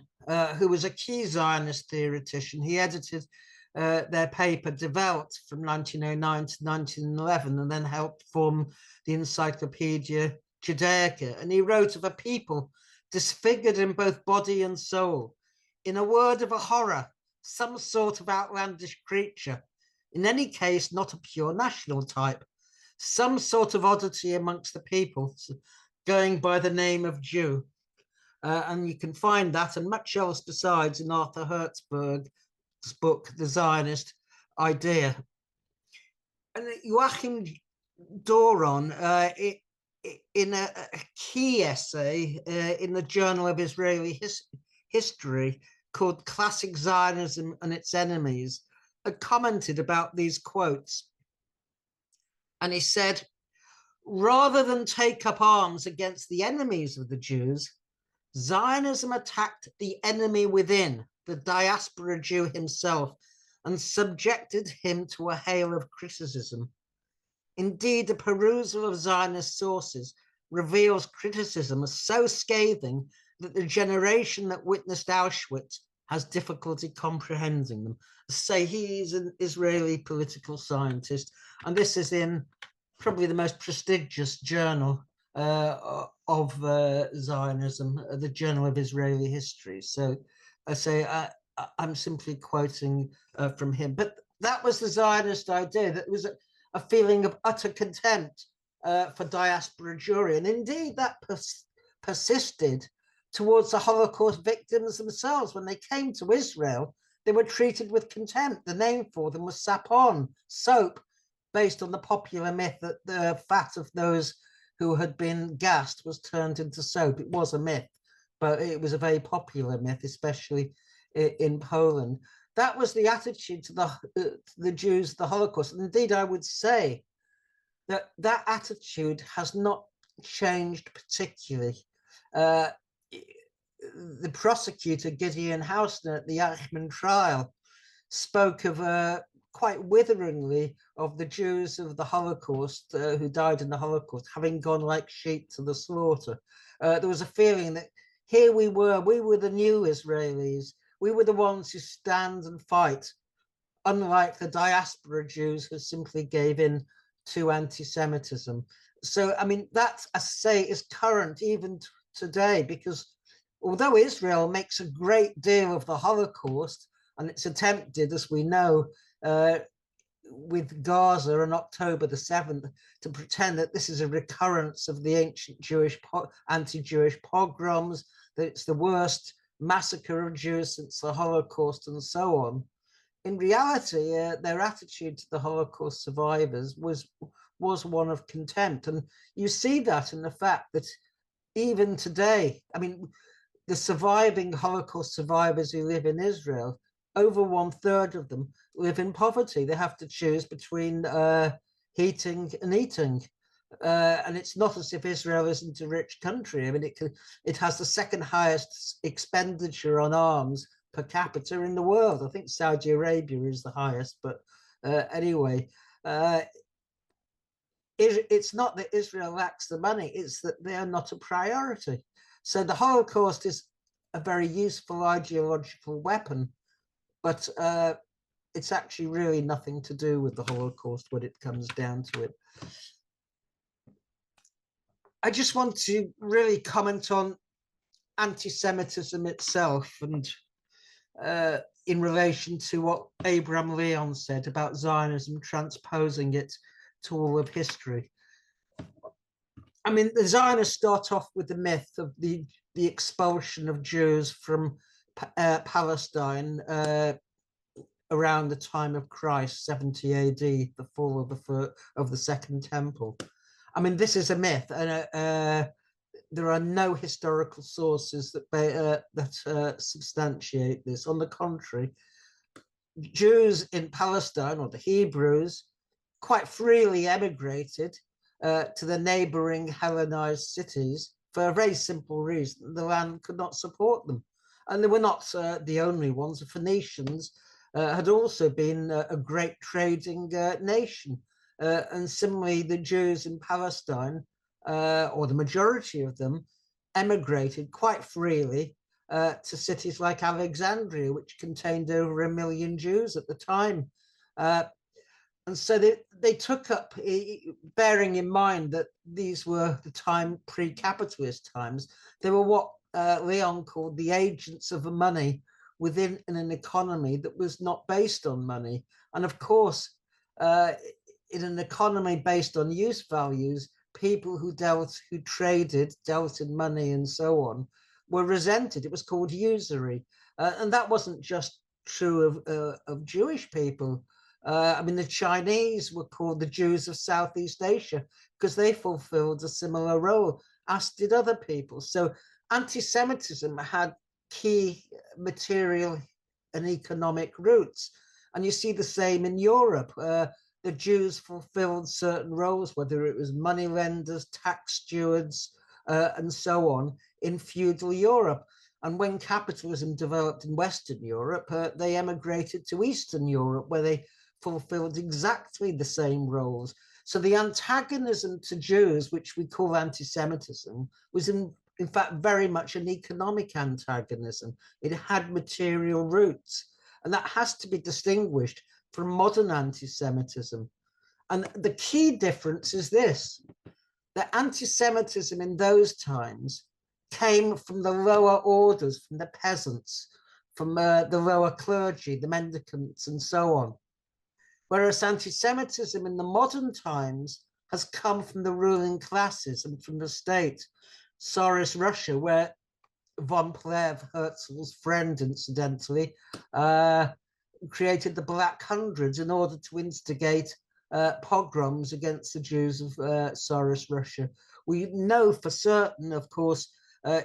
who was a key Zionist theoretician. He edited their paper Developed from 1909 to 1911 and then helped form the Encyclopedia Judaica. And he wrote of a people disfigured in both body and soul, in a word of a horror, some sort of outlandish creature, in any case not a pure national type, some sort of oddity amongst the people, going by the name of Jew. And you can find that and much else besides in Arthur Hertzberg's book, The Zionist Idea. And Joachim Doron, in a key essay in the Journal of Israeli History called Classic Zionism and Its Enemies, commented about these quotes. And he said, rather than take up arms against the enemies of the Jews, Zionism attacked the enemy within, the diaspora Jew himself, and subjected him to a hail of criticism. Indeed, a perusal of Zionist sources reveals criticism as so scathing that the generation that witnessed Auschwitz has difficulty comprehending them. Say he's an Israeli political scientist, and this is in probably the most prestigious journal of Zionism, the Journal of Israeli History. So I say I'm simply quoting from him. But that was the Zionist idea, that it was a feeling of utter contempt for diaspora Jewry. And indeed, that persisted towards the Holocaust victims themselves. When they came to Israel, they were treated with contempt. The name for them was sapon, soap, based on the popular myth that the fat of those who had been gassed was turned into soap. It was a myth, but it was a very popular myth, especially in Poland. That was the attitude to the Jews, the Holocaust. And indeed, I would say that that attitude has not changed particularly. The prosecutor, Gideon Hausner, at the Eichmann trial, spoke of quite witheringly of the Jews of the Holocaust who died in the Holocaust having gone like sheep to the slaughter. There was a feeling that here we were the new Israelis, we were the ones who stand and fight, unlike the diaspora Jews who simply gave in to anti-Semitism. So, I mean, that, I say, is current even today, because although Israel makes a great deal of the Holocaust, and it's attempted, as we know, with Gaza on October the 7th, to pretend that this is a recurrence of the ancient Jewish anti-Jewish pogroms, that it's the worst massacre of Jews since the Holocaust, and so on. In reality, their attitude to the Holocaust survivors was one of contempt. And you see that in the fact that even today, I mean, the surviving Holocaust survivors who live in Israel, over 1/3 of them live in poverty. They have to choose between heating and eating. And it's not as if Israel isn't a rich country. I mean, it has the second highest expenditure on arms per capita in the world. I think Saudi Arabia is the highest, but anyway, it's not that Israel lacks the money, it's that they are not a priority. So the Holocaust is a very useful ideological weapon, but it's actually really nothing to do with the Holocaust when it comes down to it. I just want to really comment on anti-Semitism itself, and in relation to what Abraham Leon said about Zionism transposing it to all of history. I mean, the Zionists start off with the myth of the expulsion of Jews from Palestine around the time of Christ, 70 AD, the fall of the Second Temple. I mean, this is a myth, and there are no historical sources that substantiate this. On the contrary, Jews in Palestine, or the Hebrews, quite freely emigrated to the neighboring Hellenized cities for a very simple reason: the land could not support them. And they were not the only ones. The Phoenicians had also been a great trading nation. And similarly, the Jews in Palestine, or the majority of them, emigrated quite freely to cities like Alexandria, which contained over 1 million Jews at the time. And so they took up, bearing in mind that these were the time pre-capitalist times, they were what Leon called the agents of the money within an economy that was not based on money. And of course, in an economy based on use values, people who traded, dealt in money and so on, were resented. It was called usury. And that wasn't just true of Jewish people. I mean, the Chinese were called the Jews of Southeast Asia because they fulfilled a similar role, as did other people. So anti-Semitism had key material and economic roots. And you see the same in Europe. The Jews fulfilled certain roles, whether it was moneylenders, tax stewards, and so on, in feudal Europe. And when capitalism developed in Western Europe, they emigrated to Eastern Europe, where they fulfilled exactly the same roles. So the antagonism to Jews, which we call anti-Semitism, was in fact very much an economic antagonism. It had material roots, and that has to be distinguished from modern anti-Semitism. And the key difference is this: that anti-Semitism in those times came from the lower orders, from the peasants, from the lower clergy, the mendicants, and so on. Whereas anti-Semitism in the modern times has come from the ruling classes and from the state. Tsarist Russia, where von Plehve, Herzl's friend, incidentally, created the Black Hundreds in order to instigate pogroms against the Jews of Tsarist Russia. We know for certain, of course,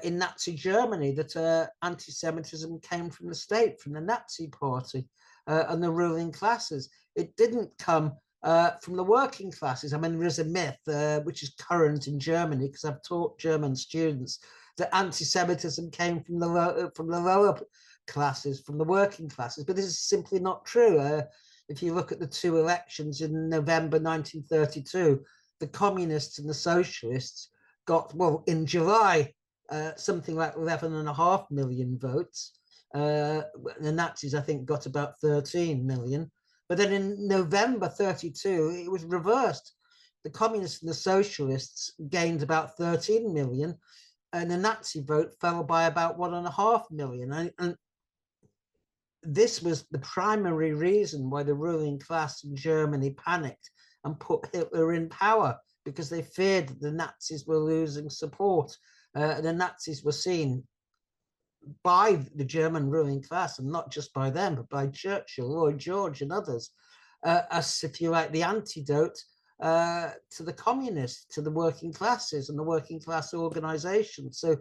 in Nazi Germany, that anti-Semitism came from the state, from the Nazi Party and the ruling classes. It didn't come from the working classes. I mean, there is a myth which is current in Germany, because I've taught German students, that anti-Semitism came from the lower classes, from the working classes, but this is simply not true. If you look at the two elections in November 1932, the communists and the socialists got, well, in July, something like 11.5 million votes. The Nazis, I think, got about 13 million. But then in November 32, it was reversed. The communists and the socialists gained about 13 million, and the Nazi vote fell by about 1.5 million. And this was the primary reason why the ruling class in Germany panicked and put Hitler in power, because they feared that the Nazis were losing support. The Nazis were seen by the German ruling class, and not just by them, but by Churchill, Lloyd George, and others, as, if you like, the antidote to the communists, to the working classes and the working class organizations. So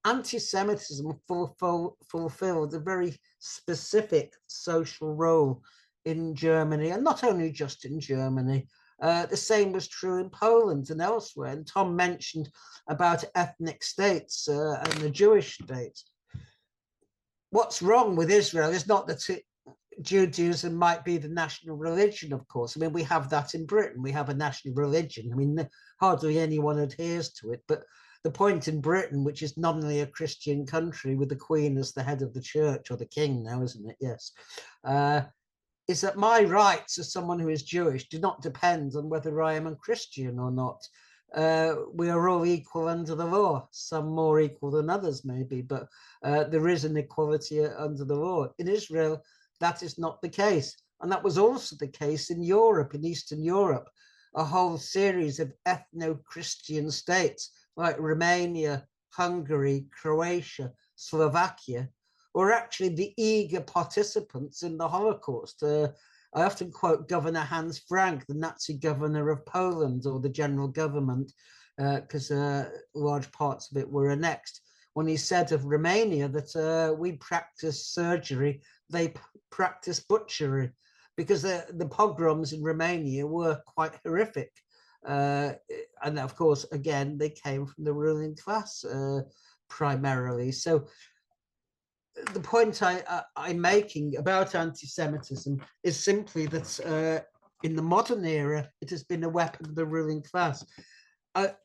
anti-Semitism fulfilled a very specific social role in Germany, and not only just in Germany. The same was true in Poland and elsewhere. And Tom mentioned about ethnic states and the Jewish state. What's wrong with Israel is not that Judaism might be the national religion, of course. I mean, we have that in Britain. We have a national religion. I mean, hardly anyone adheres to it. But the point in Britain, which is nominally a Christian country with the Queen as the head of the church, or the King now, isn't it? Yes. Is that my rights as someone who is Jewish do not depend on whether I am a Christian or not. We are all equal under the law, some more equal than others maybe, but there is an equality under the law. In Israel, that is not the case. And that was also the case in Europe, in Eastern Europe. A whole series of ethno-Christian states like Romania, Hungary, Croatia, Slovakia were actually the eager participants in the Holocaust. I often quote Governor Hans Frank, the Nazi governor of Poland, or the general government, because large parts of it were annexed, when he said of Romania that we practice surgery, they practice butchery, because the pogroms in Romania were quite horrific. And of course, again, they came from the ruling class primarily. So the point I'm making about anti-Semitism is simply that in the modern era, it has been a weapon of the ruling class. The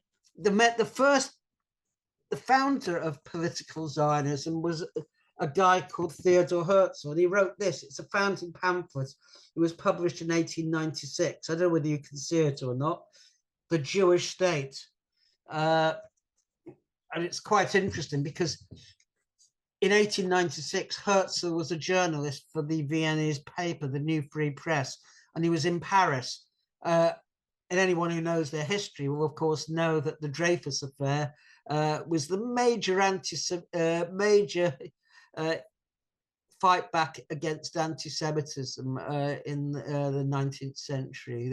founder of political Zionism was a guy called Theodor Herzl, and he wrote this. It's a founding pamphlet. It was published in 1896. I don't know whether you can see it or not. The Jewish State. And it's quite interesting because in 1896, Herzl was a journalist for the Viennese paper, the New Free Press, and he was in Paris. And anyone who knows their history will, of course, know that the Dreyfus affair was the major fight back against anti-Semitism in the 19th century.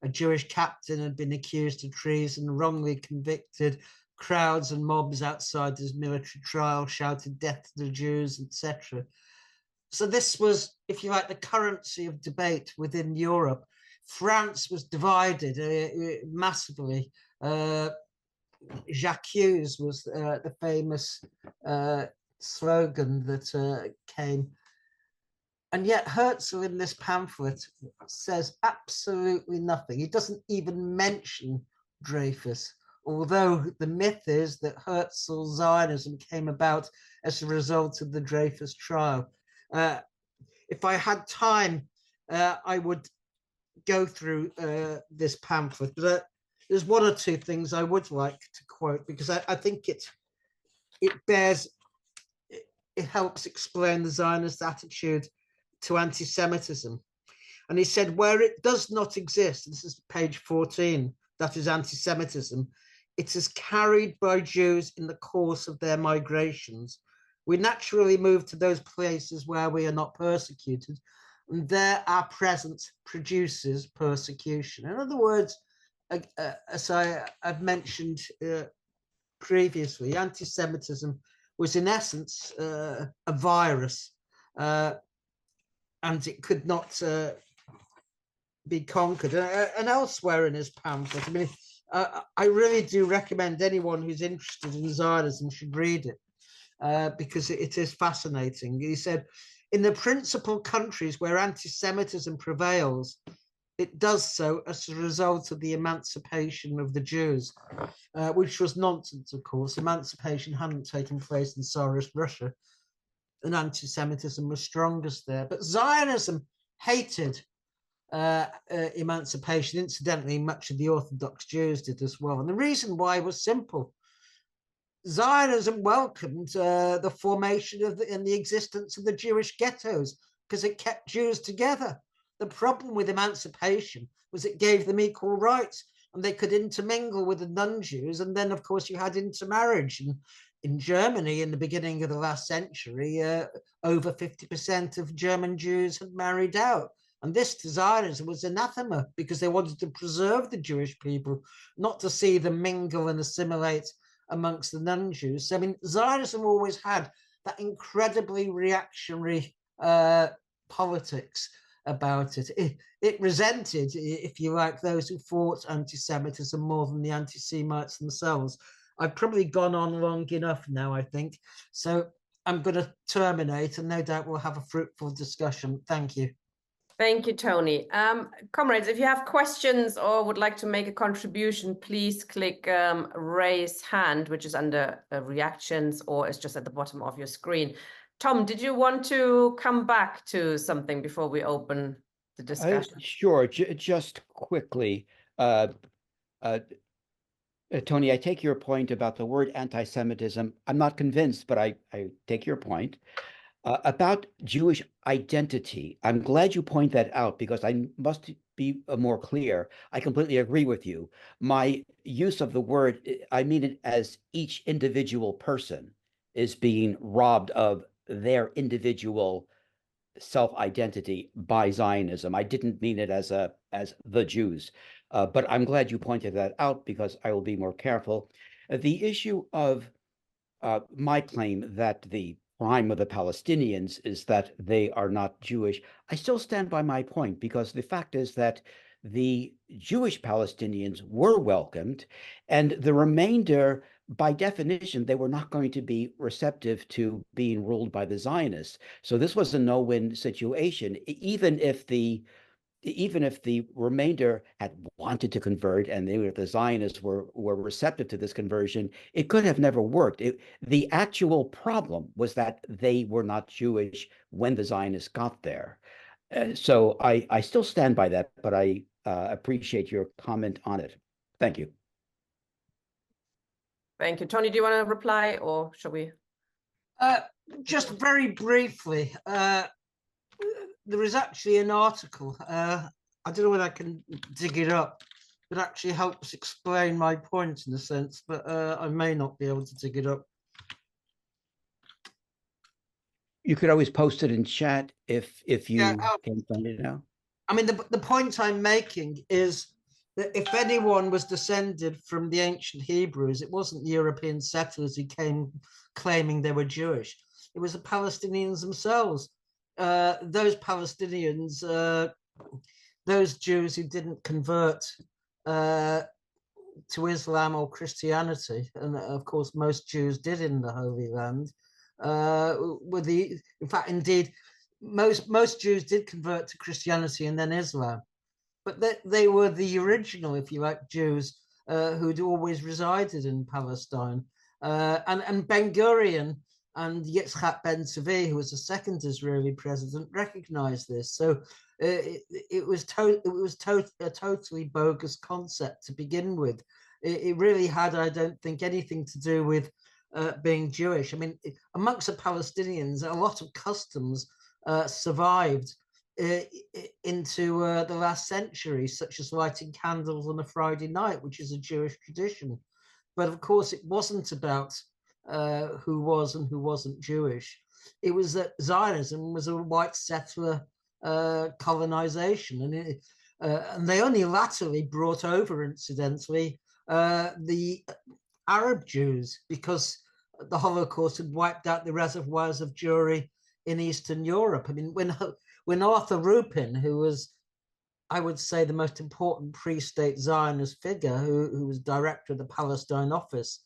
A Jewish captain had been accused of treason, wrongly convicted. Crowds and mobs outside his military trial shouted death to the Jews, etc. So this was, if you like, the currency of debate within Europe. France was divided massively. J'accuse was the famous slogan that came. And yet Herzl in this pamphlet says absolutely nothing. He doesn't even mention Dreyfus, although the myth is that Herzl's Zionism came about as a result of the Dreyfus trial. If I had time, I would go through this pamphlet, but there's one or two things I would like to quote, because I think it helps explain the Zionist attitude to anti-Semitism. And he said, where it does not exist, this is page 14, that is anti-Semitism, it is carried by Jews in the course of their migrations. We naturally move to those places where we are not persecuted, and there our presence produces persecution. In other words, as I've mentioned previously, anti-Semitism was in essence a virus, and it could not be conquered. And elsewhere in his pamphlet, I mean, I really do recommend anyone who's interested in Zionism should read it, because it is fascinating. He said, in the principal countries where anti-Semitism prevails, it does so as a result of the emancipation of the Jews, which was nonsense, of course. Emancipation hadn't taken place in Tsarist Russia, and anti-Semitism was strongest there. But Zionism hated emancipation. Incidentally, much of the Orthodox Jews did as well. And the reason why was simple. Zionism welcomed the formation of and the existence of the Jewish ghettos because it kept Jews together. The problem with emancipation was it gave them equal rights, and they could intermingle with the non-Jews. And then, of course, you had intermarriage. And in Germany, in the beginning of the last century, over 50% of German Jews had married out. And this to Zionism was anathema, because they wanted to preserve the Jewish people, not to see them mingle and assimilate amongst the non-Jews. So, I mean, Zionism always had that incredibly reactionary politics. about it. It resented, if you like, those who fought anti-Semitism more than the anti-Semites themselves. I've probably gone on long enough now, I think. So I'm going to terminate, and no doubt we'll have a fruitful discussion. Thank you. Thank you, Tony. Comrades, if you have questions or would like to make a contribution, please click raise hand, which is under reactions, or it's just at the bottom of your screen. Tom, did you want to come back to something before we open the discussion? Sure, just quickly. Tony, I take your point about the word anti-Semitism. I'm not convinced, but I take your point. About Jewish identity, I'm glad you point that out because I must be more clear. I completely agree with you. My use of the word, I mean it as each individual person is being robbed of their individual self-identity by Zionism. I didn't mean it as the Jews, but I'm glad you pointed that out because I will be more careful. The issue of my claim that the crime of the Palestinians is that they are not Jewish, I still stand by my point because the fact is that the Jewish Palestinians were welcomed, and the remainder, by definition, they were not going to be receptive to being ruled by the Zionists. So this was a no-win situation, even if the remainder had wanted to convert and the Zionists were receptive to this conversion, it could have never worked. The actual problem was that they were not Jewish when the Zionists got there. So I still stand by that, but I appreciate your comment on it. Thank you. Thank you. Tony, do you want to reply or shall we? Just very briefly, there is actually an article. I don't know whether I can dig it up. It actually helps explain my point in a sense, but I may not be able to dig it up. You could always post it in chat if you can find it now. I mean, the point I'm making is that if anyone was descended from the ancient Hebrews, it wasn't the European settlers who came claiming they were Jewish. It was the Palestinians themselves. Those Palestinians, those Jews who didn't convert to Islam or Christianity, and of course most Jews did in the Holy Land, in fact, indeed, most Jews did convert to Christianity and then Islam, but they were the original, if you like, Jews who'd always resided in Palestine. And Ben Gurion and Yitzhak Ben-Zvi, who was the second Israeli president, recognized this. So it was a totally bogus concept to begin with. It really had, I don't think, anything to do with being Jewish. I mean, amongst the Palestinians, a lot of customs survived into the last century, such as lighting candles on a Friday night, which is a Jewish tradition. But of course, it wasn't about who was and who wasn't Jewish. It was that Zionism was a white settler colonization, and they only latterly brought over, incidentally, the Arab Jews, because the Holocaust had wiped out the reservoirs of Jewry in Eastern Europe. I mean, when Arthur Rupin, who was, I would say, the most important pre-state Zionist figure, who was director of the Palestine office,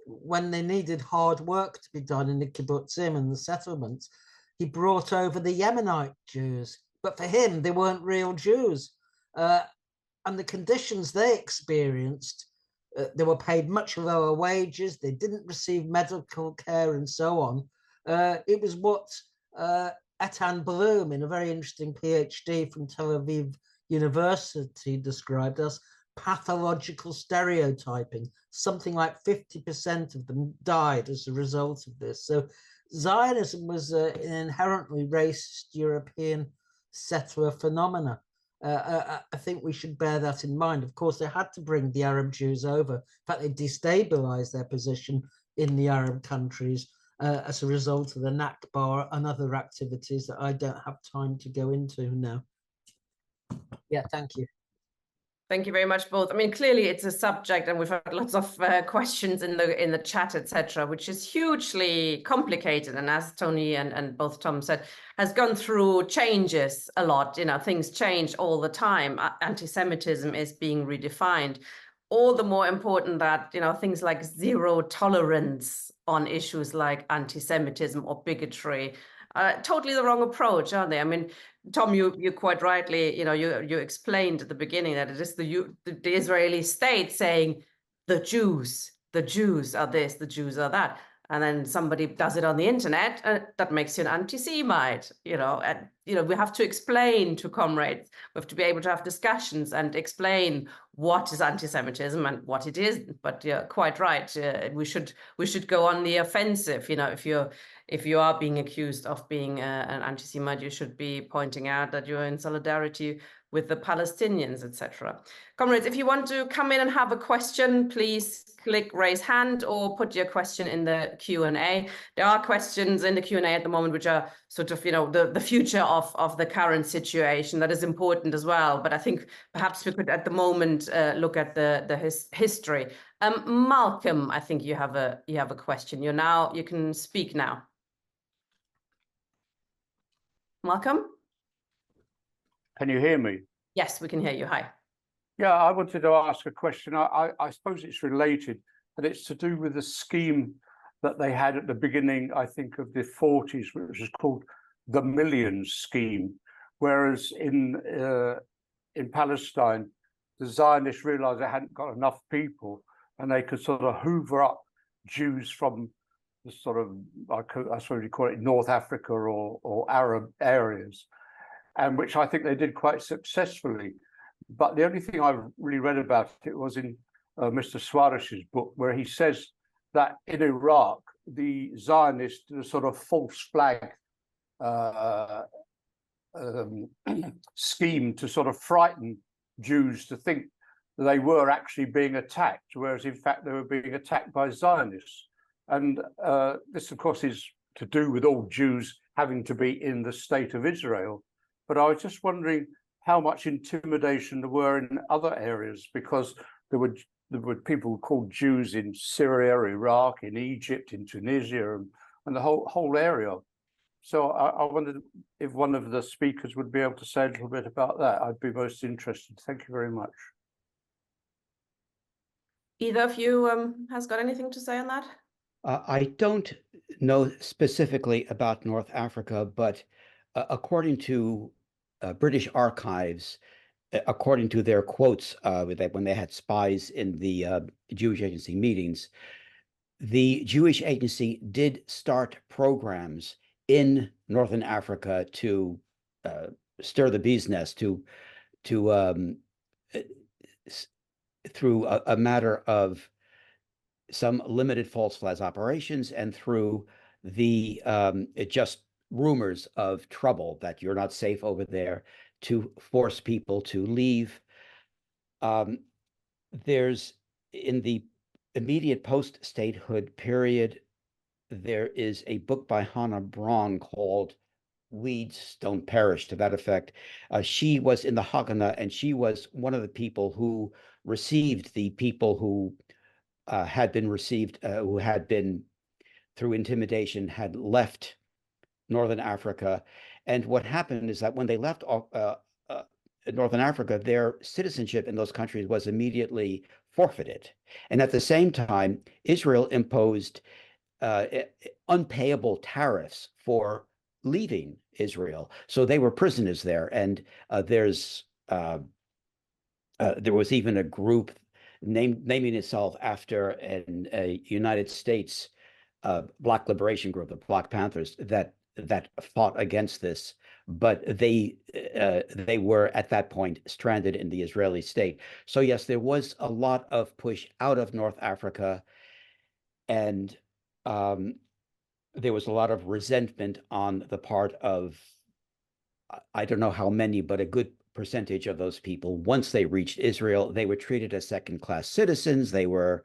when they needed hard work to be done in the kibbutzim and the settlements, he brought over the Yemenite Jews. But for him, they weren't real Jews. And the conditions they experienced, they were paid much lower wages, they didn't receive medical care and so on. It was what Etan Bloom, in a very interesting PhD from Tel Aviv University, described as pathological stereotyping. Something like 50% of them died as a result of this. So Zionism was an inherently racist European settler phenomena. I think we should bear that in mind. Of course, they had to bring the Arab Jews over. In fact, they destabilized their position in the Arab countries as a result of the Nakba and other activities that I don't have time to go into now. Yeah, thank you. Thank you very much, both. I mean, clearly it's a subject, and we've had lots of questions in the chat, etc., which is hugely complicated. And as Tony and both Tom said, has gone through changes a lot. You know, things change all the time. Anti-Semitism is being redefined. All the more important that, you know, things like zero tolerance on issues like anti-Semitism or bigotry, totally the wrong approach, aren't they? I mean, Tom, you quite rightly, you know, you explained at the beginning that it is the Israeli state saying the Jews are this, the Jews are that, and then somebody does it on the internet, that makes you an anti-Semite, you know. And you know, we have to explain to comrades. We have to be able to have discussions and explain what is anti-Semitism and what it isn't. But you're quite right. We should go on the offensive. You know, if you are being accused of being an anti-Semite, you should be pointing out that you're in solidarity with the Palestinians, etc. Comrades, if you want to come in and have a question, please click raise hand or put your question in the Q&A. There are questions in the Q&A at the moment which are sort of, you know, the future of the current situation. That is important as well. But I think perhaps we could at the moment look at the history. Malcolm, I think you have a question. You can speak now. Malcolm? Can you hear me? Yes, we can hear you. Hi. Yeah, I wanted to ask a question. I suppose it's related, but it's to do with the scheme that they had at the beginning, I think, of the 40s, which was called the Millions Scheme. Whereas in Palestine, the Zionists realized they hadn't got enough people and they could sort of hoover up Jews from the sort of, I suppose you call it North Africa or Arab areas, and which I think they did quite successfully. But the only thing I've really read about it was in Mr. Suárez's book, where he says that in Iraq, the Zionists did a sort of false flag scheme to sort of frighten Jews to think that they were actually being attacked, whereas in fact they were being attacked by Zionists. And this, of course, is to do with all Jews having to be in the state of Israel. But I was just wondering how much intimidation there were in other areas, because there were people called Jews in Syria, Iraq, in Egypt, in Tunisia, and the whole area. So I wondered if one of the speakers would be able to say a little bit about that. I'd be most interested. Thank you very much. Either of you has got anything to say on that? I don't know specifically about North Africa, but according to British archives, according to their quotes when they had spies in the Jewish Agency meetings, the Jewish Agency did start programs in Northern Africa to stir the bee's nest, through a matter of some limited false flag operations and through the just rumors of trouble, that you're not safe over there, to force people to leave. There's, in the immediate post-statehood period, there is a book by Hannah Braun called Weeds Don't Perish, to that effect. She was in the Haganah, and she was one of the people who received the people who had been through intimidation, had left Northern Africa. And what happened is that when they left Northern Africa, their citizenship in those countries was immediately forfeited. And at the same time, Israel imposed unpayable tariffs for leaving Israel. So they were prisoners there. And there was even a group naming itself after a United States Black Liberation Group, the Black Panthers, that fought against this, but they were at that point stranded in the Israeli state. So yes, there was a lot of push out of North Africa, and there was a lot of resentment on the part of, I don't know how many, but a good percentage of those people. Once they reached Israel, they were treated as second-class citizens. They were,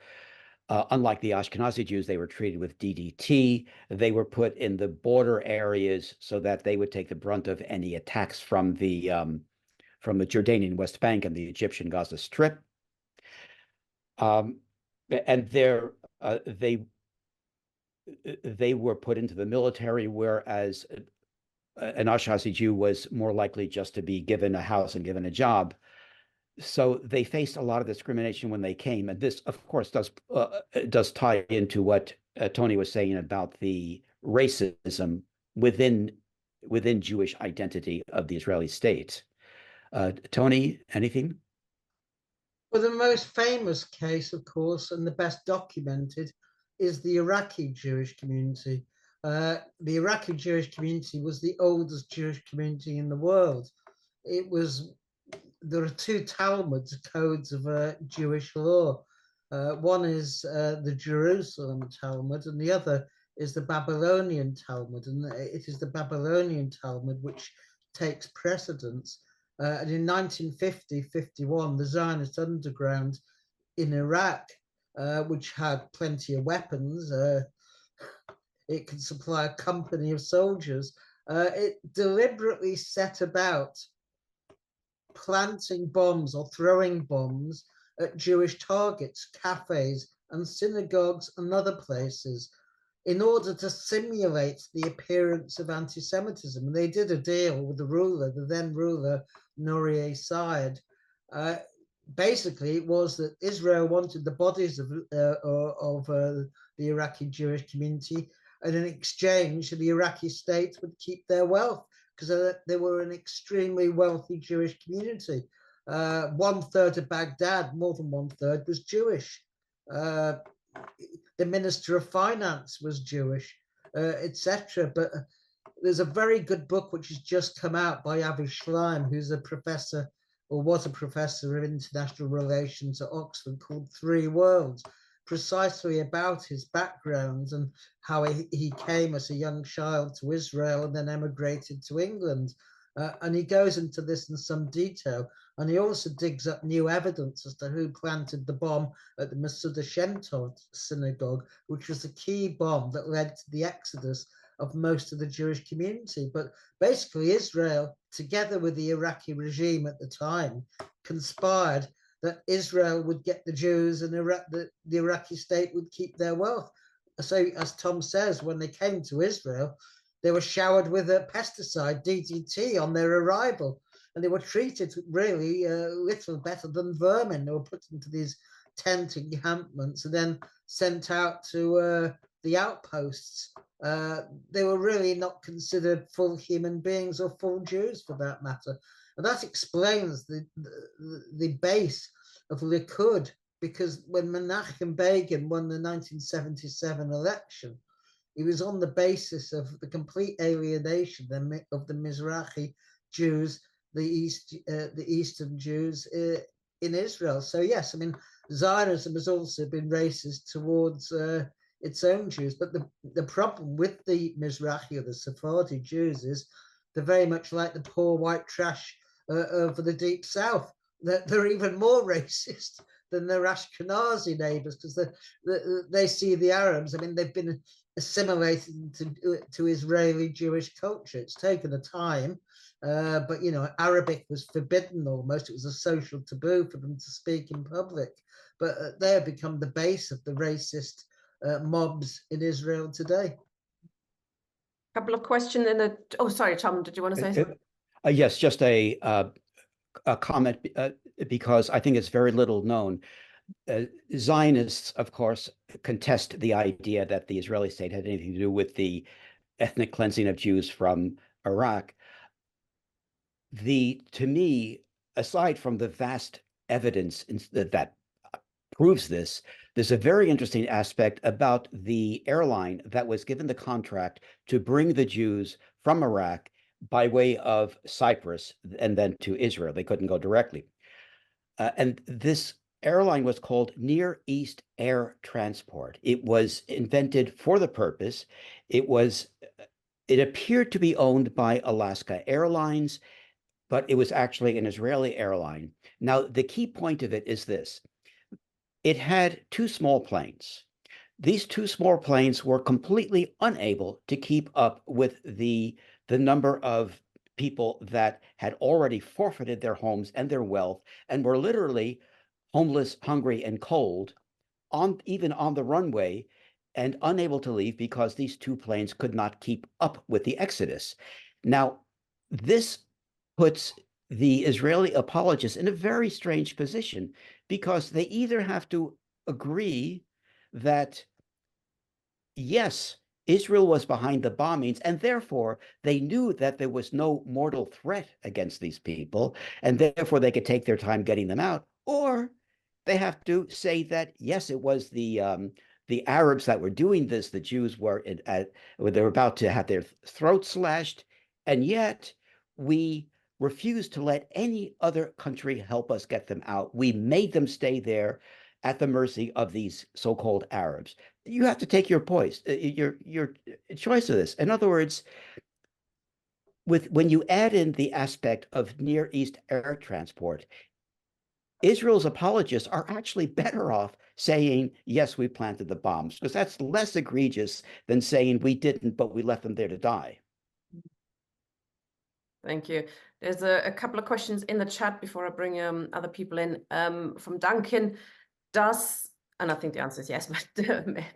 unlike the Ashkenazi Jews, they were treated with DDT. They were put in the border areas so that they would take the brunt of any attacks from the from the Jordanian West Bank and the Egyptian Gaza Strip. And they were put into the military, whereas an Ashkenazi Jew was more likely just to be given a house and given a job. So they faced a lot of discrimination when they came, and this, of course, does tie into what Tony was saying about the racism within Jewish identity of the Israeli state. Tony, anything? Well, the most famous case, of course, and the best documented, is the Iraqi Jewish community. The Iraqi Jewish community was the oldest Jewish community in the world. There are two Talmuds, codes of Jewish law. One is the Jerusalem Talmud, and the other is the Babylonian Talmud. And it is the Babylonian Talmud which takes precedence. And in 1950-51, the Zionist underground in Iraq, which had plenty of weapons, it could supply a company of soldiers, it deliberately set about planting bombs or throwing bombs at Jewish targets, cafes and synagogues and other places, in order to simulate the appearance of anti-Semitism. And they did a deal with the then ruler, Nuri Said. Basically, it was that Israel wanted the bodies of the Iraqi Jewish community, and in exchange, the Iraqi state would keep their wealth, because they were an extremely wealthy Jewish community. 1/3 of Baghdad, more than 1/3, was Jewish. The Minister of Finance was Jewish, etc. But there's a very good book which has just come out by Avi Schleim, who's a professor, or was a professor of international relations at Oxford, called Three Worlds, precisely about his background and how he came as a young child to Israel and then emigrated to England. And he goes into this in some detail. And he also digs up new evidence as to who planted the bomb at the Masuda Shem Tov synagogue, which was the key bomb that led to the exodus of most of the Jewish community. But basically, Israel, together with the Iraqi regime at the time, conspired that Israel would get the Jews and the Iraqi state would keep their wealth. So, as Tom says, when they came to Israel, they were showered with a pesticide, DDT, on their arrival. And they were treated really little better than vermin. They were put into these tent encampments and then sent out to the outposts. They were really not considered full human beings or full Jews, for that matter. And that explains the base of Likud, because when Menachem Begin won the 1977 election, it was on the basis of the complete alienation of the Mizrahi Jews, the Eastern Jews in Israel. So yes, I mean, Zionism has also been racist towards its own Jews. But the problem with the Mizrahi or the Sephardi Jews is they're very much like the poor white trash of the Deep South. They're even more racist than their Ashkenazi neighbors, because they see the Arabs. I mean, they've been assimilated to Israeli Jewish culture. It's taken a time. But, you know, Arabic was forbidden almost. It was a social taboo for them to speak in public. But they have become the base of the racist mobs in Israel today. A couple of questions in the... Oh, sorry, Tom, did you want to say something? Yes, just a comment, because I think it's very little known. Zionists, of course, contest the idea that the Israeli state had anything to do with the ethnic cleansing of Jews from Iraq. To me, aside from the vast evidence that proves this, there's a very interesting aspect about the airline that was given the contract to bring the Jews from Iraq by way of Cyprus and then to Israel. They couldn't go directly. And this airline was called Near East Air Transport. It was invented for the purpose. It appeared to be owned by Alaska Airlines, but it was actually an Israeli airline. Now, the key point of it is this. It had two small planes. These two small planes were completely unable to keep up with the number of people that had already forfeited their homes and their wealth and were literally homeless, hungry, and cold, even on the runway, and unable to leave because these two planes could not keep up with the exodus. Now, this puts the Israeli apologists in a very strange position, because they either have to agree that, yes, Israel was behind the bombings, and therefore they knew that there was no mortal threat against these people, and therefore they could take their time getting them out, or they have to say that, yes, it was the Arabs that were doing this. The Jews were they were about to have their throats slashed, and yet we refused to let any other country help us get them out. We made them stay there at the mercy of these so-called Arabs. You have to take your choice of this. In other words, when you add in the aspect of Near East air transport, Israel's apologists are actually better off saying, yes, we planted the bombs, because that's less egregious than saying we didn't, but we left them there to die. Thank you. There's a couple of questions in the chat before I bring other people in. From Duncan, and I think the answer is yes, but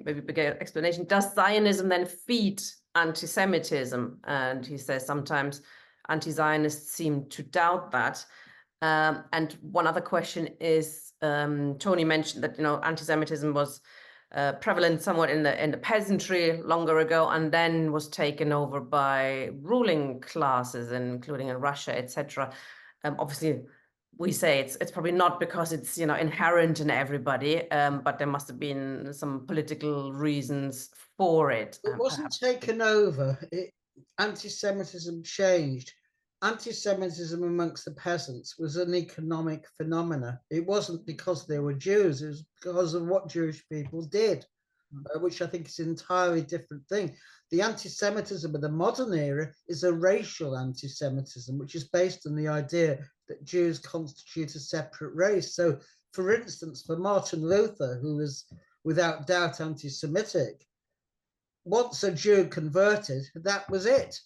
maybe bigger explanation, does Zionism then feed anti-Semitism? And he says sometimes anti-Zionists seem to doubt that. And one other question is, Tony mentioned that, anti-Semitism was prevalent somewhat in the peasantry longer ago, and then was taken over by ruling classes, including in Russia, etc. Obviously, we say it's probably not because it's inherent in everybody, but there must have been some political reasons for it. It wasn't taken over. Anti-Semitism changed. Anti-Semitism amongst the peasants was an economic phenomena. It wasn't because they were Jews, it was because of what Jewish people did, which I think is an entirely different thing. The anti-Semitism of the modern era is a racial anti-Semitism, which is based on the idea that Jews constitute a separate race. So, for instance, for Martin Luther, who was without doubt anti-Semitic, once a Jew converted, that was it.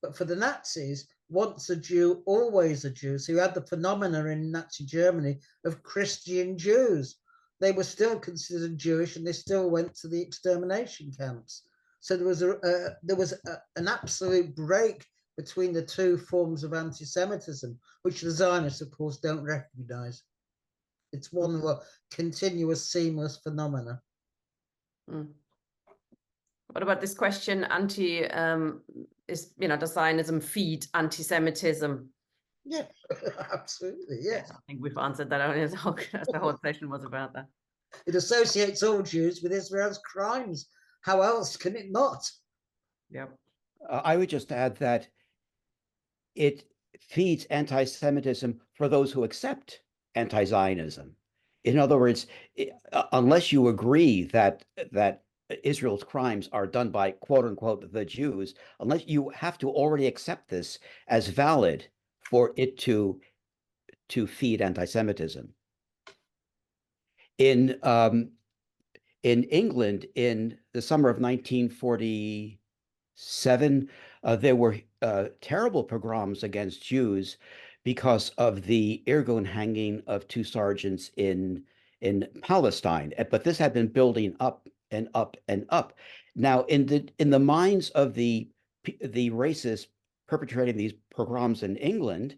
But for the Nazis, once a Jew, always a Jew. So you had the phenomena in Nazi Germany of Christian Jews. They were still considered Jewish, and they still went to the extermination camps. So there was an absolute break between the two forms of anti-Semitism, which the Zionists, of course, don't recognize. It's one continuous, seamless phenomena. What about this question? Does Zionism feed anti-Semitism? Yeah, absolutely. Yes. I think we've answered that. The whole session was about that. It associates all Jews with Israel's crimes. How else can it not? Yeah. I would just add that it feeds anti-Semitism for those who accept anti-Zionism. In other words, unless you agree that Israel's crimes are done by, quote unquote, the Jews, unless you have to already accept this as valid for it to feed anti-Semitism. In England, in the summer of 1947, there were terrible pogroms against Jews because of the Irgun hanging of two sergeants in Palestine. But this had been building up and up and up. Now, in the minds of the racists perpetrating these pogroms in England,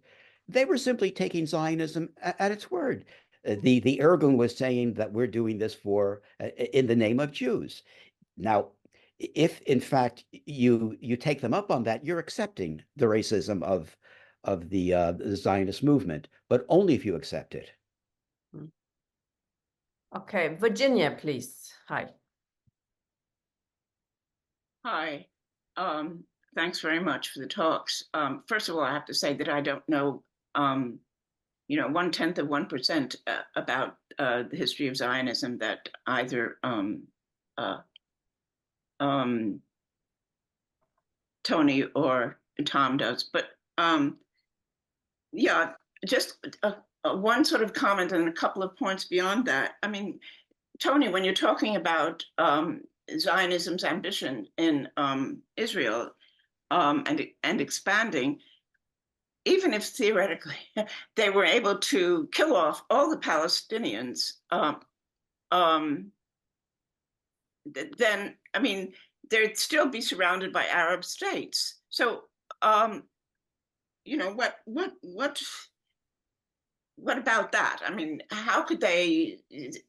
they were simply taking Zionism at its word. The Irgun was saying that we're doing this in the name of Jews. Now, if in fact you take them up on that, you're accepting the racism of the Zionist movement, but only if you accept it. Okay, Virginia, please. Hi. Hi. Thanks very much for the talks. First of all, I have to say that I don't know 1/10 of 1% about the history of Zionism that either Tony or Tom does. But yeah, just one sort of comment and a couple of points beyond that. I mean, Tony, when you're talking about Zionism's ambition in Israel and expanding, even if theoretically they were able to kill off all the Palestinians, then, I mean, they'd still be surrounded by Arab states. So, you know, what about that? I mean, how could they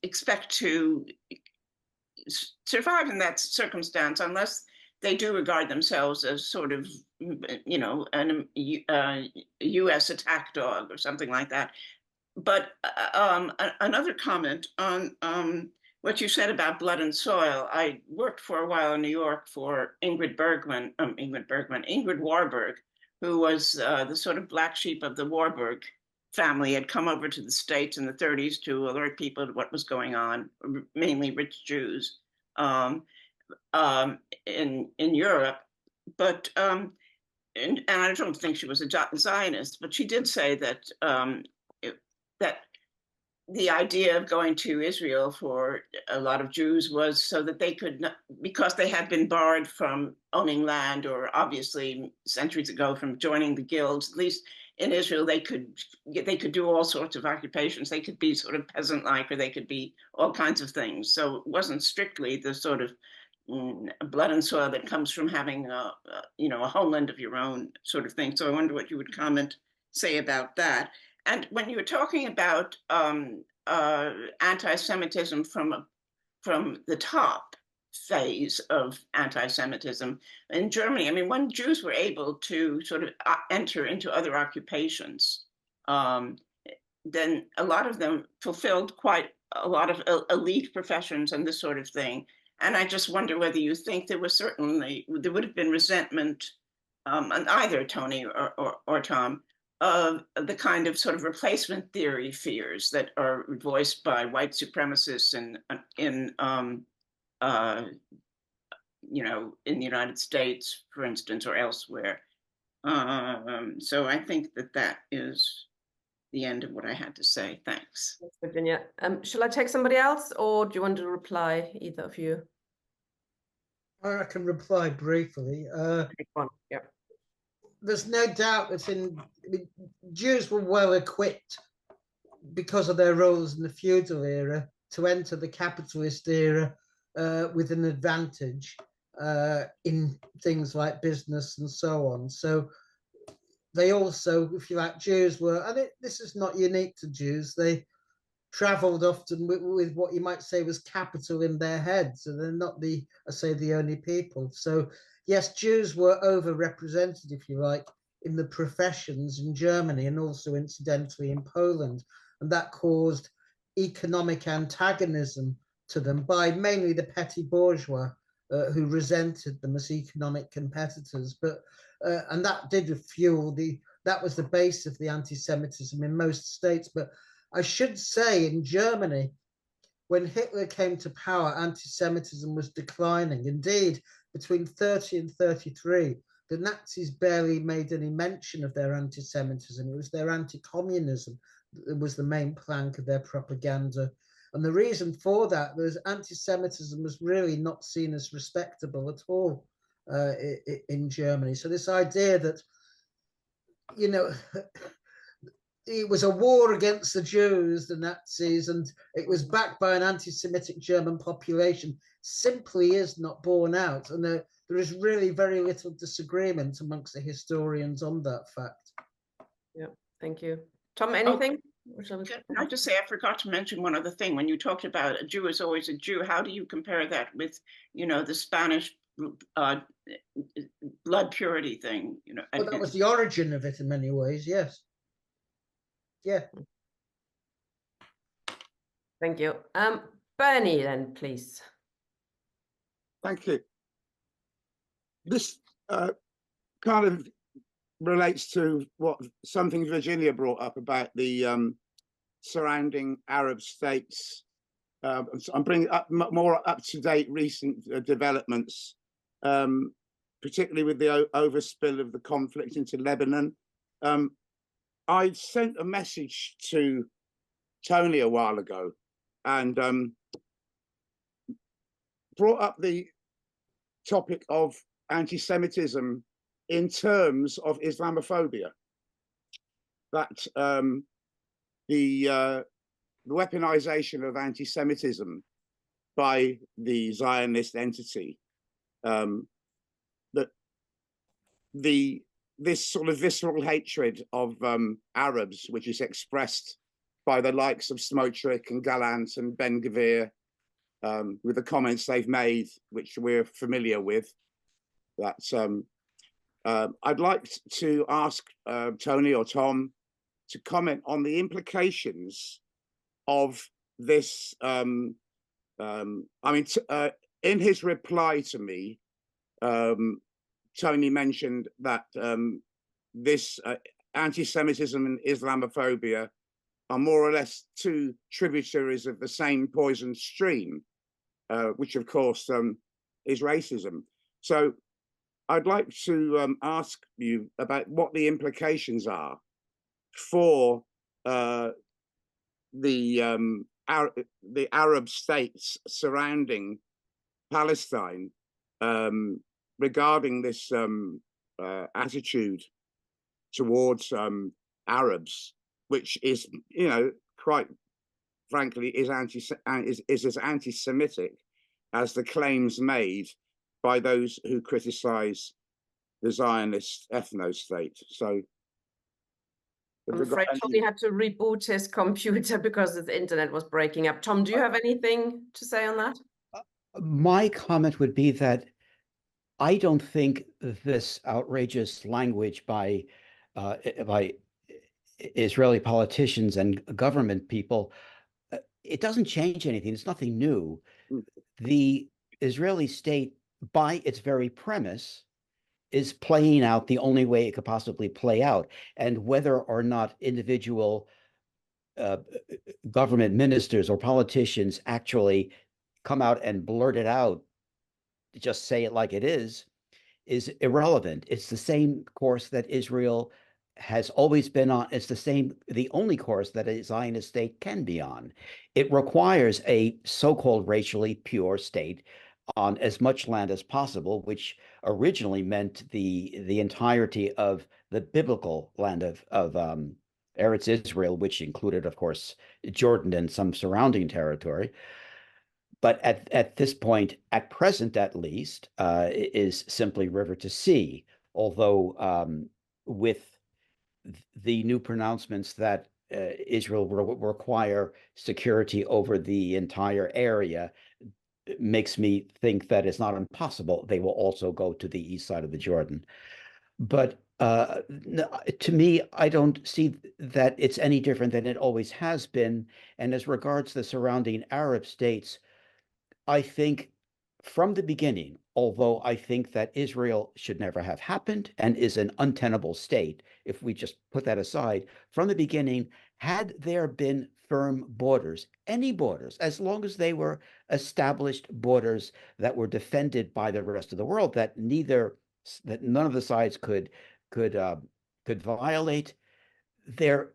expect to survive in that circumstance unless they do regard themselves as sort of, you know, a U.S. attack dog or something like that? But another comment on what you said about blood and soil. I worked for a while in New York for Ingrid Warburg, who was the sort of black sheep of the Warburg family, had come over to the States in the 30s to alert people to what was going on, mainly rich Jews in Europe. But and I don't think she was a Zionist, but she did say that that the idea of going to Israel for a lot of Jews was so that they could, because they had been barred from owning land, or obviously centuries ago from joining the guilds, at least in Israel, they could do all sorts of occupations. They could be sort of peasant-like, or they could be all kinds of things. So it wasn't strictly the sort of blood and soil that comes from having you know, a homeland of your own sort of thing. So I wonder what you would say about that. And when you were talking about anti-Semitism from the top phase of anti-Semitism in Germany, I mean, when Jews were able to sort of enter into other occupations, then a lot of them fulfilled quite a lot of elite professions and this sort of thing. And I just wonder whether you think there would have been resentment on either Tony or Tom, of the kind of sort of replacement theory fears that are voiced by white supremacists in you know, in the United States, for instance, or elsewhere. So I think that is the end of what I had to say. Thanks. Thanks, Virginia. Shall I take somebody else, or do you want to reply, either of you? I can reply briefly. Yeah. There's no doubt that Jews were well equipped because of their roles in the feudal era to enter the capitalist era with an advantage in things like business and so on. So they also, if you like, Jews were, and this is not unique to Jews, they traveled often with what you might say was capital in their heads, and they're not the only people. So yes, Jews were overrepresented, if you like, in the professions in Germany, and also incidentally in Poland, and that caused economic antagonism to them by mainly the petty bourgeois, who resented them as economic competitors. But and that did fuel that was the base of the anti-Semitism in most states. But I should say in Germany, when Hitler came to power, anti-Semitism was declining. Indeed, between 30 and 33, the Nazis barely made any mention of their anti-Semitism. It was their anti-communism that was the main plank of their propaganda. And the reason for that was anti-Semitism was really not seen as respectable at all in Germany. So this idea that, you know, it was a war against the Jews, the Nazis, and it was backed by an anti-Semitic German population simply is not borne out. And there is really very little disagreement amongst the historians on that fact. Yeah, thank you. Tom, anything? Can I just say, I forgot to mention one other thing. When you talked about a Jew is always a Jew, how do you compare that with, you know, the Spanish blood purity thing? You know, well, that was the origin of it in many ways, yes. Yeah. Thank you. Bernie, then, please. Thank you. This kind of relates to something Virginia brought up about the surrounding Arab states. I'm bringing up more up-to-date recent developments, particularly with the overspill of the conflict into Lebanon. I sent a message to Tony a while ago and brought up the topic of anti-Semitism in terms of Islamophobia. that the weaponization of anti-Semitism by the Zionist entity, that this sort of visceral hatred of Arabs, which is expressed by the likes of Smotrich and Gallant and Ben Gvir, with the comments they've made, which we're familiar with, that I'd like to ask Tony or Tom to comment on the implications of this. In his reply to me, Tony mentioned that this anti-Semitism and Islamophobia are more or less two tributaries of the same poison stream, which of course is racism. So I'd like to ask you about what the implications are for the Arab states surrounding Palestine regarding this attitude towards Arabs, which is, quite frankly, is as anti-Semitic as the claims made by those who criticize the Zionist ethno-state. So I'm afraid Tommy had to reboot his computer because the internet was breaking up. Tom, do you have anything to say on that? My comment would be that I don't think this outrageous language by Israeli politicians and government people, it doesn't change anything. It's nothing new. The Israeli state, by its very premise, is playing out the only way it could possibly play out. And whether or not individual government ministers or politicians actually come out and blurt it out, just say it like it is irrelevant. It's the same course that Israel has always been on. It's the only course that a Zionist state can be on. It requires a so-called racially pure state on as much land as possible, which originally meant the entirety of the biblical land of Eretz Israel, which included, of course, Jordan and some surrounding territory. But at this point, at present at least, is simply river to sea. Although with the new pronouncements that Israel will require security over the entire area, it makes me think that it's not impossible they will also go to the east side of the Jordan. But to me, I don't see that it's any different than it always has been. And as regards the surrounding Arab states, I think from the beginning, although I think that Israel should never have happened and is an untenable state, if we just put that aside, from the beginning, had there been firm borders, any borders, as long as they were established borders that were defended by the rest of the world, that none of the sides could violate, there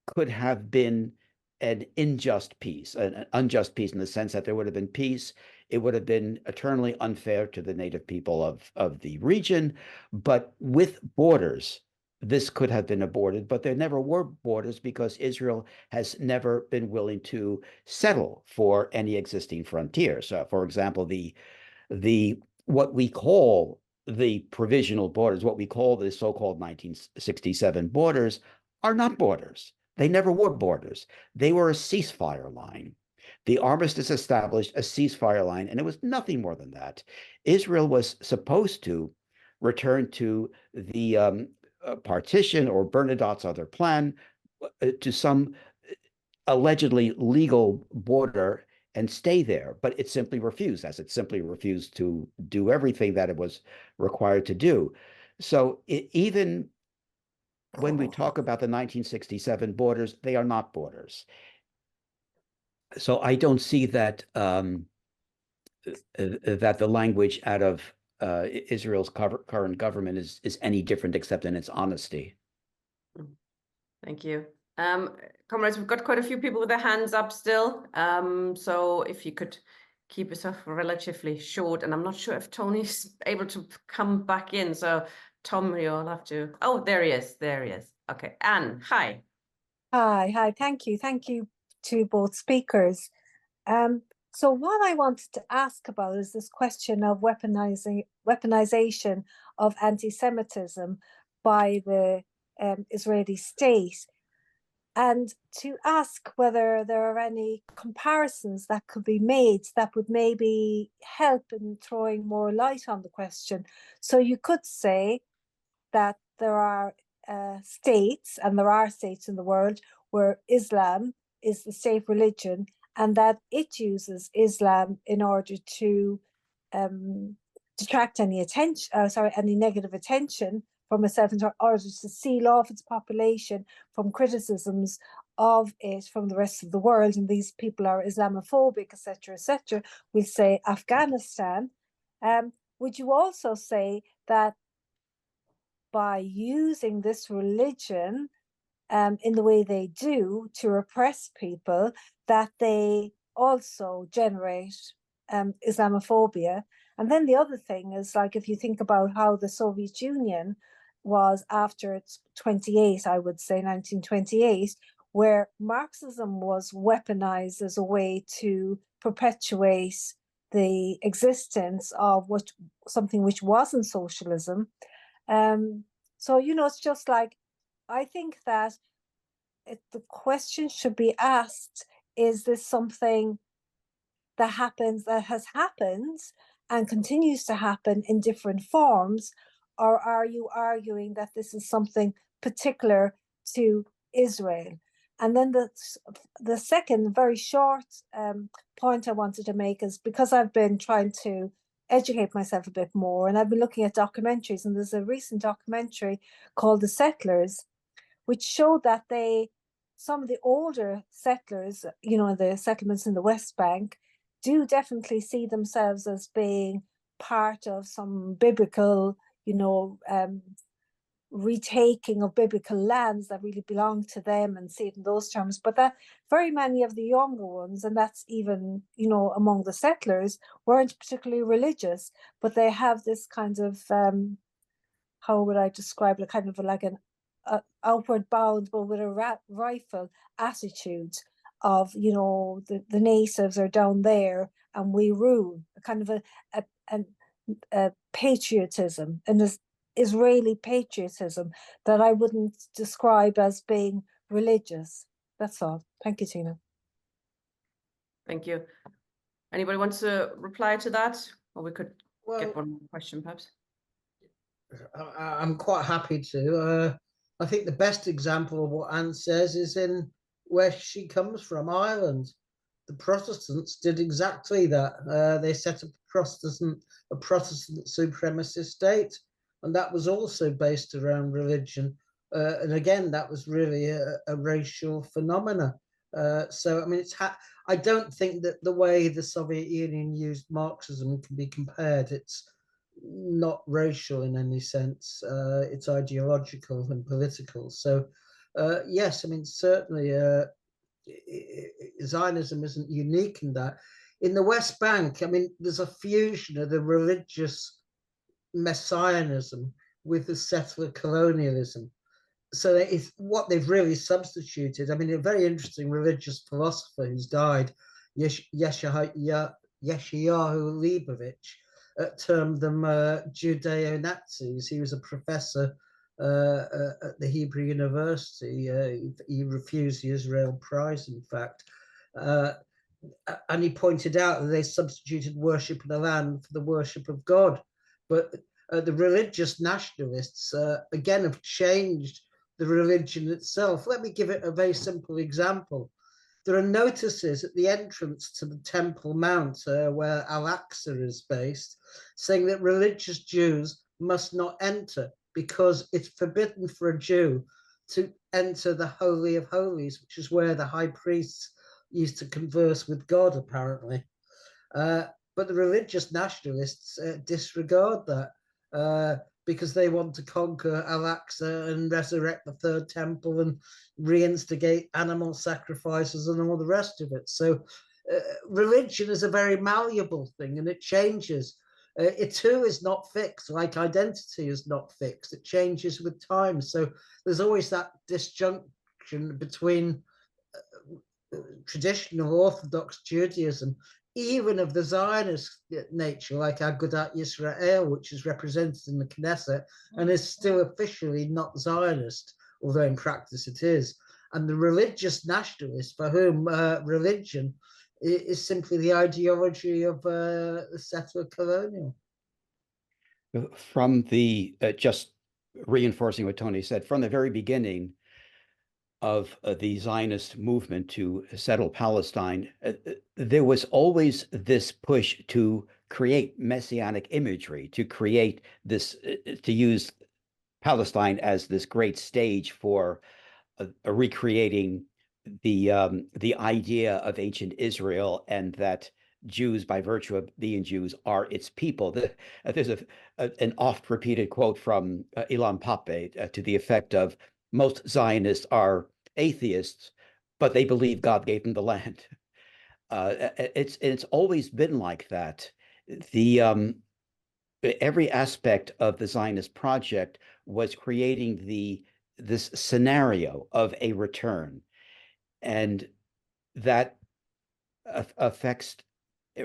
could have been an unjust peace in the sense that there would have been peace. It would have been eternally unfair to the native people of the region. But with borders, this could have been aborted, but there never were borders because Israel has never been willing to settle for any existing frontier. So, for example, the what we call the provisional borders, what we call the so-called 1967 borders, are not borders. They never were borders. They were a ceasefire line. The armistice established a ceasefire line, and it was nothing more than that. Israel was supposed to return to the partition or Bernadotte's other plan to some allegedly legal border and stay there, but it simply refused, as it simply refused to do everything that it was required to do. So even when we talk about the 1967 borders, they are not borders. So I don't see that that the language out of Israel's current government is any different except in its honesty. Thank you. Comrades, we've got quite a few people with their hands up still. So if you could keep yourself relatively short, and I'm not sure if Tony's able to come back in. So Tom, you'll have to, oh, there he is. Okay, Anne, hi. Hi, thank you. Thank you to both speakers. So what I wanted to ask about is this question of weaponization of anti-Semitism by the Israeli state, and to ask whether there are any comparisons that could be made that would maybe help in throwing more light on the question. So you could say that there are states, and there are states in the world where Islam is the state religion, and that it uses Islam in order to detract any attention, any negative attention from itself, in order to seal off its population from criticisms of it from the rest of the world. And these people are Islamophobic, etc., etc. We'll say Afghanistan. Would you also say that by using this religion in the way they do to repress people, that they also generate Islamophobia? And then the other thing is, like, if you think about how the Soviet Union was after its 28, I would say 1928, where Marxism was weaponized as a way to perpetuate the existence of something which wasn't socialism. So, you know, it's just like, I think that the question should be asked, is this something that has happened and continues to happen in different forms, or are you arguing that this is something particular to Israel? And then the second very short point I wanted to make is, because I've been trying to educate myself a bit more, and I've been looking at documentaries, and there's a recent documentary called The Settlers, which showed that some of the older settlers, you know, the settlements in the West Bank, do definitely see themselves as being part of some biblical, you know, retaking of biblical lands that really belong to them, and see it in those terms. But that very many of the younger ones, and that's even, you know, among the settlers, weren't particularly religious, but they have this kind of, how would I describe it, kind of like an outward bound, but with a rifle attitude of, you know, the natives are down there and we rule, a kind of a patriotism, and this Israeli patriotism that I wouldn't describe as being religious. That's all. Thank you, Tina. Thank you. Anybody wants to reply to that? Or we could get one more question, perhaps. I'm quite happy to. I think the best example of what Anne says is in where she comes from, Ireland. The Protestants did exactly that. They set up a Protestant supremacist state, and that was also based around religion. And again, that was really a racial phenomena. So, I mean, I don't think that the way the Soviet Union used Marxism can be compared. It's not racial in any sense. It's ideological and political. So, yes, I mean, certainly Zionism isn't unique in that. In the West Bank, I mean, there's a fusion of the religious messianism with the settler colonialism. So it's what they've really substituted. I mean, a very interesting religious philosopher who's died, Yeshayahu Leibovich, termed them Judeo-Nazis. He was a professor at the Hebrew University. He refused the Israel Prize, in fact. And he pointed out that they substituted worship of the land for the worship of God. But the religious nationalists, again, have changed the religion itself. Let me give it a very simple example. There are notices at the entrance to the Temple Mount, where Al-Aqsa is based, saying that religious Jews must not enter because it's forbidden for a Jew to enter the Holy of Holies, which is where the high priests used to converse with God, apparently. But the religious nationalists disregard that because they want to conquer Al-Aqsa and resurrect the third temple and reinstigate animal sacrifices and all the rest of it. So religion is a very malleable thing, and it changes. It too is not fixed, like identity is not fixed. It changes with time. So there's always that disjunction between traditional Orthodox Judaism, even of the Zionist nature, like Agudat Yisrael, which is represented in the Knesset and is still officially not Zionist, although in practice it is. And the religious nationalists, for whom religion is simply the ideology of the settler colonial. From the, just reinforcing what Tony said, from the very beginning of the Zionist movement to settle Palestine, there was always this push to create messianic imagery, to create this, to use Palestine as this great stage for recreating the idea of ancient Israel, and that Jews, by virtue of being Jews, are its people. There's an oft-repeated quote from Ilan Pappé to the effect of, most Zionists are atheists, but they believe God gave them the land. It's always been like that. Every aspect of the Zionist project was creating this scenario of a return, and that affects,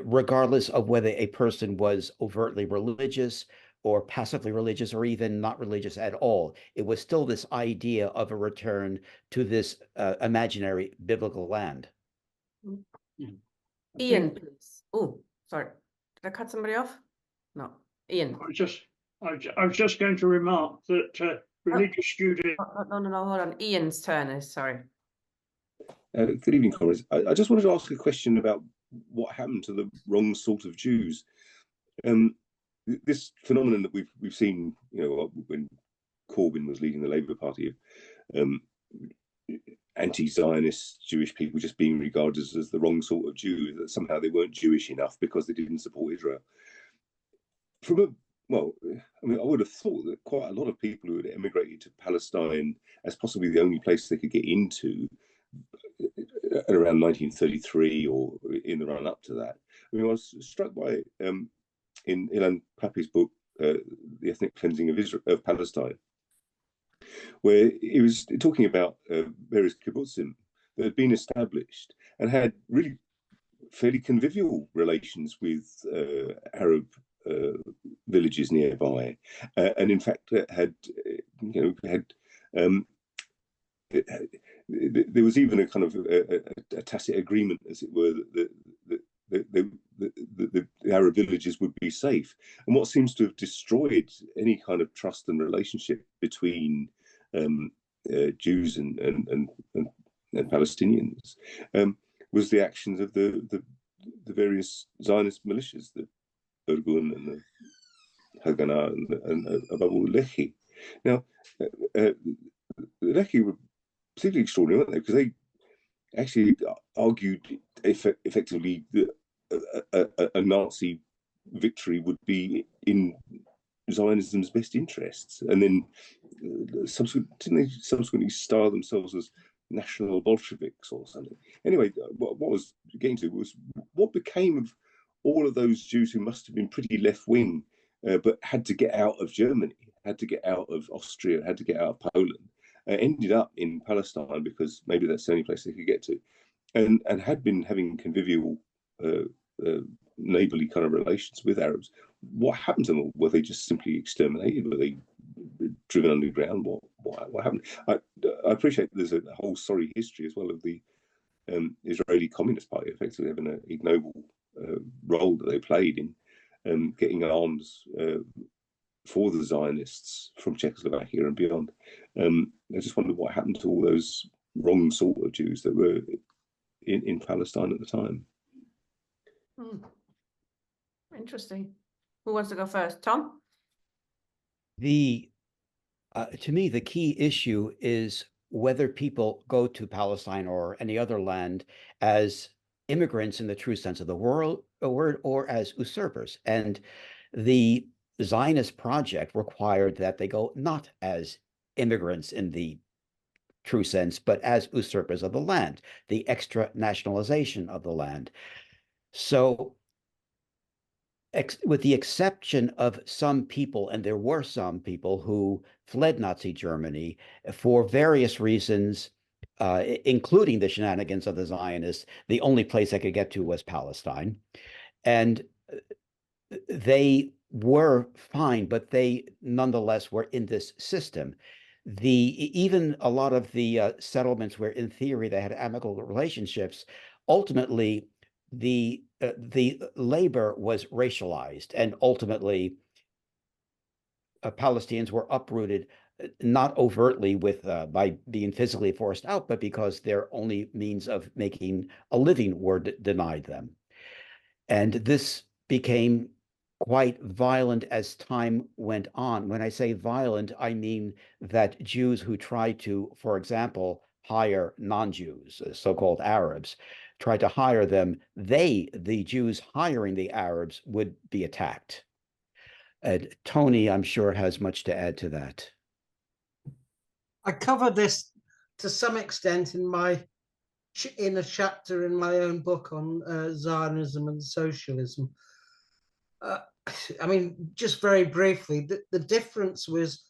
regardless of whether a person was overtly religious or passively religious or even not religious at all. It was still this idea of a return to this imaginary biblical land. Ian, please. Oh, sorry. Did I cut somebody off? No. Ian. I was just going to remark that religious Judaism. No, hold on. Ian's turn is, sorry. Good evening, comrades. I just wanted to ask a question about what happened to the wrong sort of Jews. This phenomenon that we've seen, when Corbyn was leading the Labour Party, anti-Zionist Jewish people just being regarded as the wrong sort of Jew, that somehow they weren't Jewish enough because they didn't support Israel. I would have thought that quite a lot of people who had emigrated to Palestine as possibly the only place they could get into at around 1933 or in the run up to that. I was struck by in Ilan Pappé's book, The Ethnic Cleansing of Palestine, where he was talking about various kibbutzim that had been established and had really fairly convivial relations with Arab villages nearby, and in fact there was even a kind of a tacit agreement, as it were, that the Arab villages would be safe. And what seems to have destroyed any kind of trust and relationship between Jews and Palestinians was the actions of the various Zionist militias, the Irgun and the Haganah and above all Lehi. Now, Lehi were particularly extraordinary, weren't they? Because they actually argued effectively that a Nazi victory would be in Zionism's best interests, and then didn't they subsequently style themselves as national Bolsheviks or something? Anyway, what I was getting to was what became of all of those Jews who must have been pretty left-wing, but had to get out of Germany, had to get out of Austria, had to get out of Poland, ended up in Palestine because maybe that's the only place they could get to, and had been having convivial, neighbourly kind of relations with Arabs. What happened to them? Were they just simply exterminated? Were they driven underground? What happened? I appreciate there's a whole sorry history as well of the Israeli Communist Party effectively having an ignoble role that they played in getting arms for the Zionists from Czechoslovakia and beyond. I just wondered what happened to all those wrong sort of Jews that were in Palestine at the time. Interesting. Who wants to go first? Tom? To me, the key issue is whether people go to Palestine or any other land as immigrants in the true sense of the word, or as usurpers. And the Zionist project required that they go not as immigrants in the true sense, but as usurpers of the land, the extra nationalization of the land. So with the exception of some people, and there were some people who fled Nazi Germany for various reasons, including the shenanigans of the Zionists, the only place they could get to was Palestine. And they were fine, but they nonetheless were in this system. Even a lot of the settlements where in theory they had amicable relationships, ultimately the labor was racialized, and ultimately Palestinians were uprooted, not overtly by being physically forced out, but because their only means of making a living were denied them. And this became quite violent as time went on. When I say violent, I mean that Jews who tried to, for example, hire non-Jews, so-called Arabs, tried to hire them, the Jews hiring the Arabs, would be attacked. Tony, I'm sure, has much to add to that. I covered this to some extent in a chapter in my own book on Zionism and socialism. I mean, just very briefly, the difference was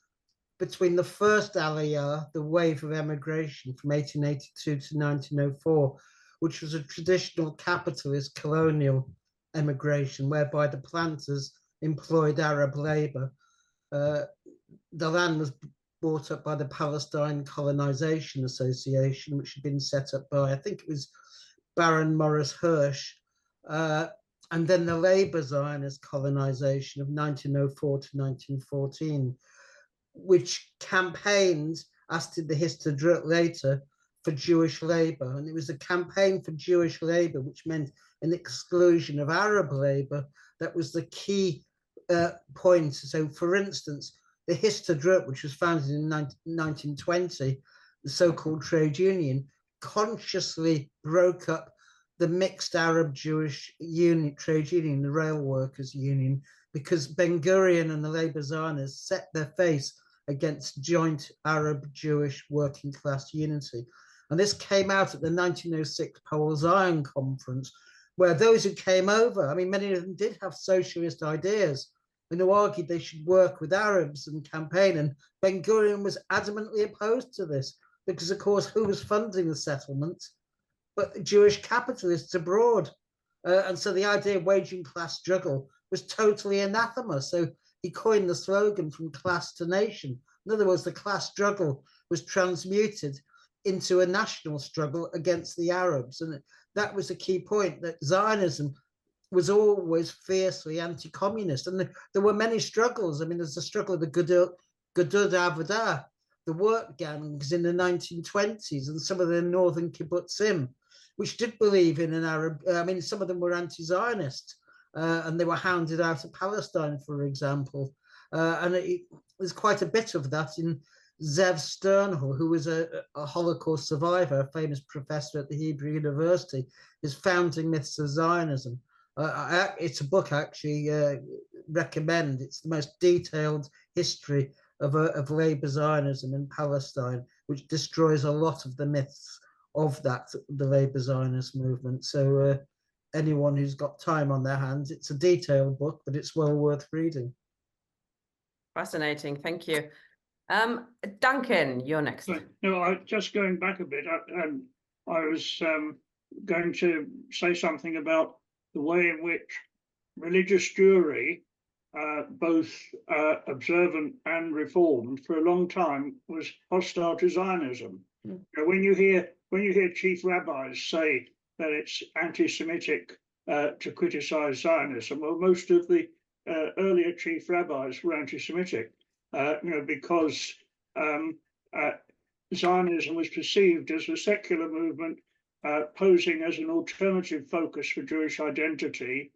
between the first Aliyah, the wave of emigration from 1882 to 1904, which was a traditional capitalist colonial emigration, whereby the planters employed Arab labor. The land was brought up by the Palestine Colonization Association, which had been set up by, I think it was Baron Morris Hirsch, and then the Labour Zionist colonization of 1904 to 1914, which campaigned, as did the Histadrut later, for Jewish labor. And it was a campaign for Jewish labor, which meant an exclusion of Arab labor. That was the key point. So, for instance, the Histadrut, which was founded in 1920, the so-called trade union, consciously broke up the mixed Arab-Jewish trade union, the Rail Workers Union, because Ben-Gurion and the Labour Zionists set their face against joint Arab-Jewish working class unity. And this came out at the 1906 Pole Zion Conference, where those who came over, I mean, many of them did have socialist ideas, and who argued they should work with Arabs and campaign. And Ben-Gurion was adamantly opposed to this, because, of course, who was funding the settlements but Jewish capitalists abroad? And so the idea of waging class struggle was totally anathema. So he coined the slogan from class to nation. In other words, the class struggle was transmuted into a national struggle against the Arabs. And that was a key point, that Zionism was always fiercely anti-communist. And there were many struggles. I mean, there's the struggle of the Gedud Avodah, the work gangs in the 1920s, and some of the northern kibbutzim, which did believe in an Arab, I mean, some of them were anti-Zionist, and they were hounded out of Palestine, for example. And there's quite a bit of that in Zev Sternhal, who was a Holocaust survivor, a famous professor at the Hebrew University, his Founding Myths of Zionism. It's a book I actually recommend. It's the most detailed history of Labour Zionism in Palestine, which destroys a lot of the myths of the Labour Zionist movement. So anyone who's got time on their hands, it's a detailed book, but it's well worth reading. Fascinating, thank you. Duncan, you're next. No, just going back a bit, I was going to say something about the way in which religious Jewry, both observant and reformed, for a long time was hostile to Zionism. Mm. When you hear chief rabbis say that it's anti-Semitic to criticize Zionism, well, most of the earlier chief rabbis were anti-Semitic, because Zionism was perceived as a secular movement posing as an alternative focus for Jewish identity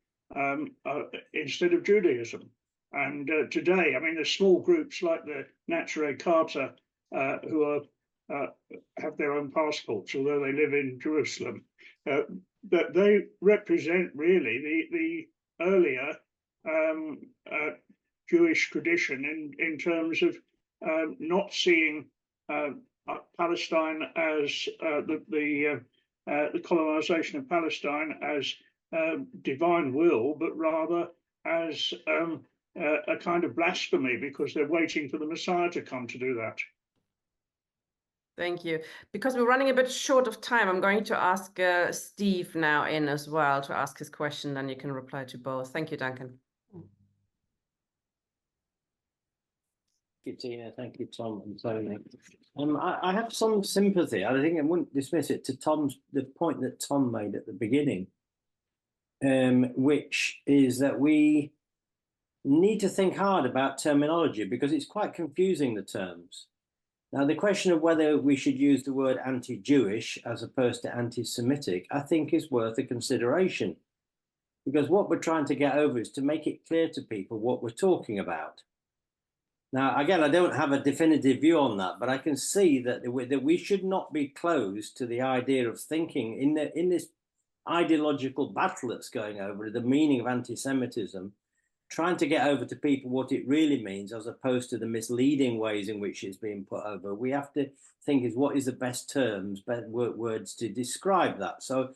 instead of Judaism. And today, I mean, there's small groups like the Natsure Carter who have their own passports, although they live in Jerusalem. But they represent really the earlier Jewish tradition in terms of not seeing Palestine as the colonization of Palestine as divine will, but rather as a kind of blasphemy because they're waiting for the Messiah to come to do that. Thank you. Because we're running a bit short of time, I'm going to ask Steve now in as well to ask his question, then you can reply to both. Thank you, Duncan. Good to hear. Thank you, Tom and Tony. I have some sympathy. I think I wouldn't dismiss it to the point that Tom made at the beginning, which is that we need to think hard about terminology because it's quite confusing, the terms. Now, the question of whether we should use the word anti-Jewish as opposed to anti-Semitic, I think is worth a consideration. Because what we're trying to get over is to make it clear to people what we're talking about. Now, again, I don't have a definitive view on that, but I can see that we should not be closed to the idea of thinking in this ideological battle that's going over, the meaning of anti-Semitism, trying to get over to people what it really means as opposed to the misleading ways in which it's being put over. We have to think is what is the best terms, best words to describe that. So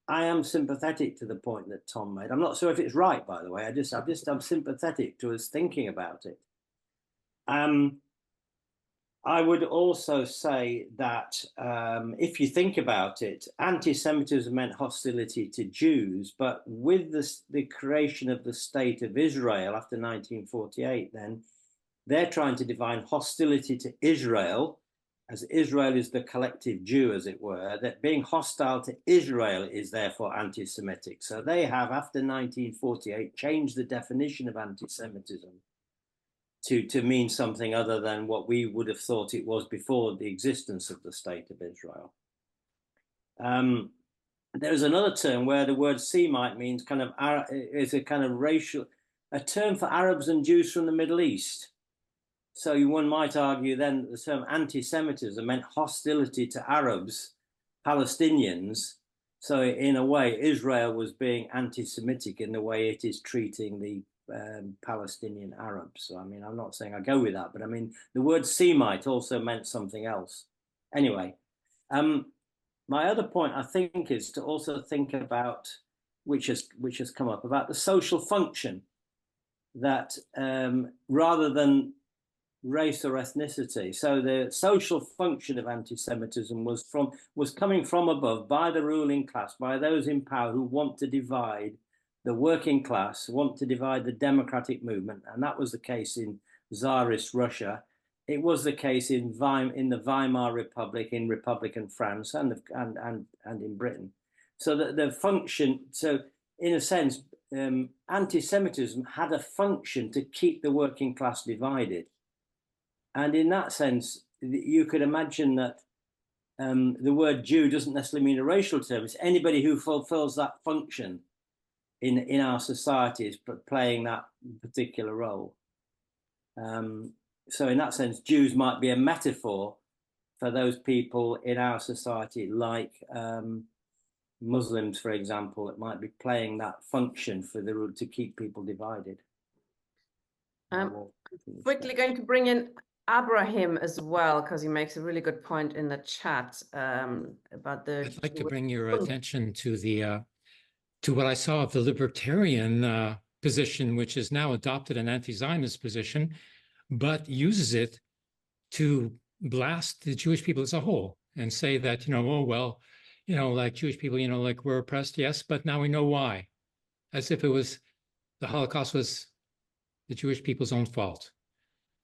I am sympathetic to the point that Tom made. I'm not sure if it's right, by the way. I'm sympathetic to us thinking about it. I would also say that if you think about it, anti-Semitism meant hostility to Jews, but with the creation of the State of Israel after 1948, then they're trying to define hostility to Israel, as Israel is the collective Jew, as it were, that being hostile to Israel is therefore anti-Semitic. So they have, after 1948, changed the definition of anti-Semitism to mean something other than what we would have thought it was before the existence of the State of Israel. There's another term where the word Semite means is a kind of racial, a term for Arabs and Jews from the Middle East. So one might argue then that the term anti-Semitism meant hostility to Arabs, Palestinians. So in a way, Israel was being anti-Semitic in the way it is treating the Palestinian Arabs. So, I mean, I'm not saying I go with that, but I mean, the word Semite also meant something else. Anyway, my other point, I think, is to also think about, which has come up, about the social function that rather than race or ethnicity. So the social function of anti-Semitism was coming from above by the ruling class, by those in power who want to divide the working class, want to divide the democratic movement, and that was the case in Tsarist Russia. It was the case in the Weimar Republic, in Republican France, and in Britain. So the function, so in a sense, anti-Semitism had a function to keep the working class divided, and in that sense, you could imagine that the word Jew doesn't necessarily mean a racial term. It's anybody who fulfills that function in our society is playing that particular role. So in that sense, Jews might be a metaphor for those people in our society, like Muslims, for example, that might be playing that function to keep people divided. Quickly going to bring in Abraham as well, because he makes a really good point in the chat about the... I'd like to bring your attention to what I saw of the libertarian position, which has now adopted an anti-Zionist position, but uses it to blast the Jewish people as a whole and say that, oh, well, like Jewish people, like we're oppressed, yes, but now we know why. As if it was the Holocaust was the Jewish people's own fault.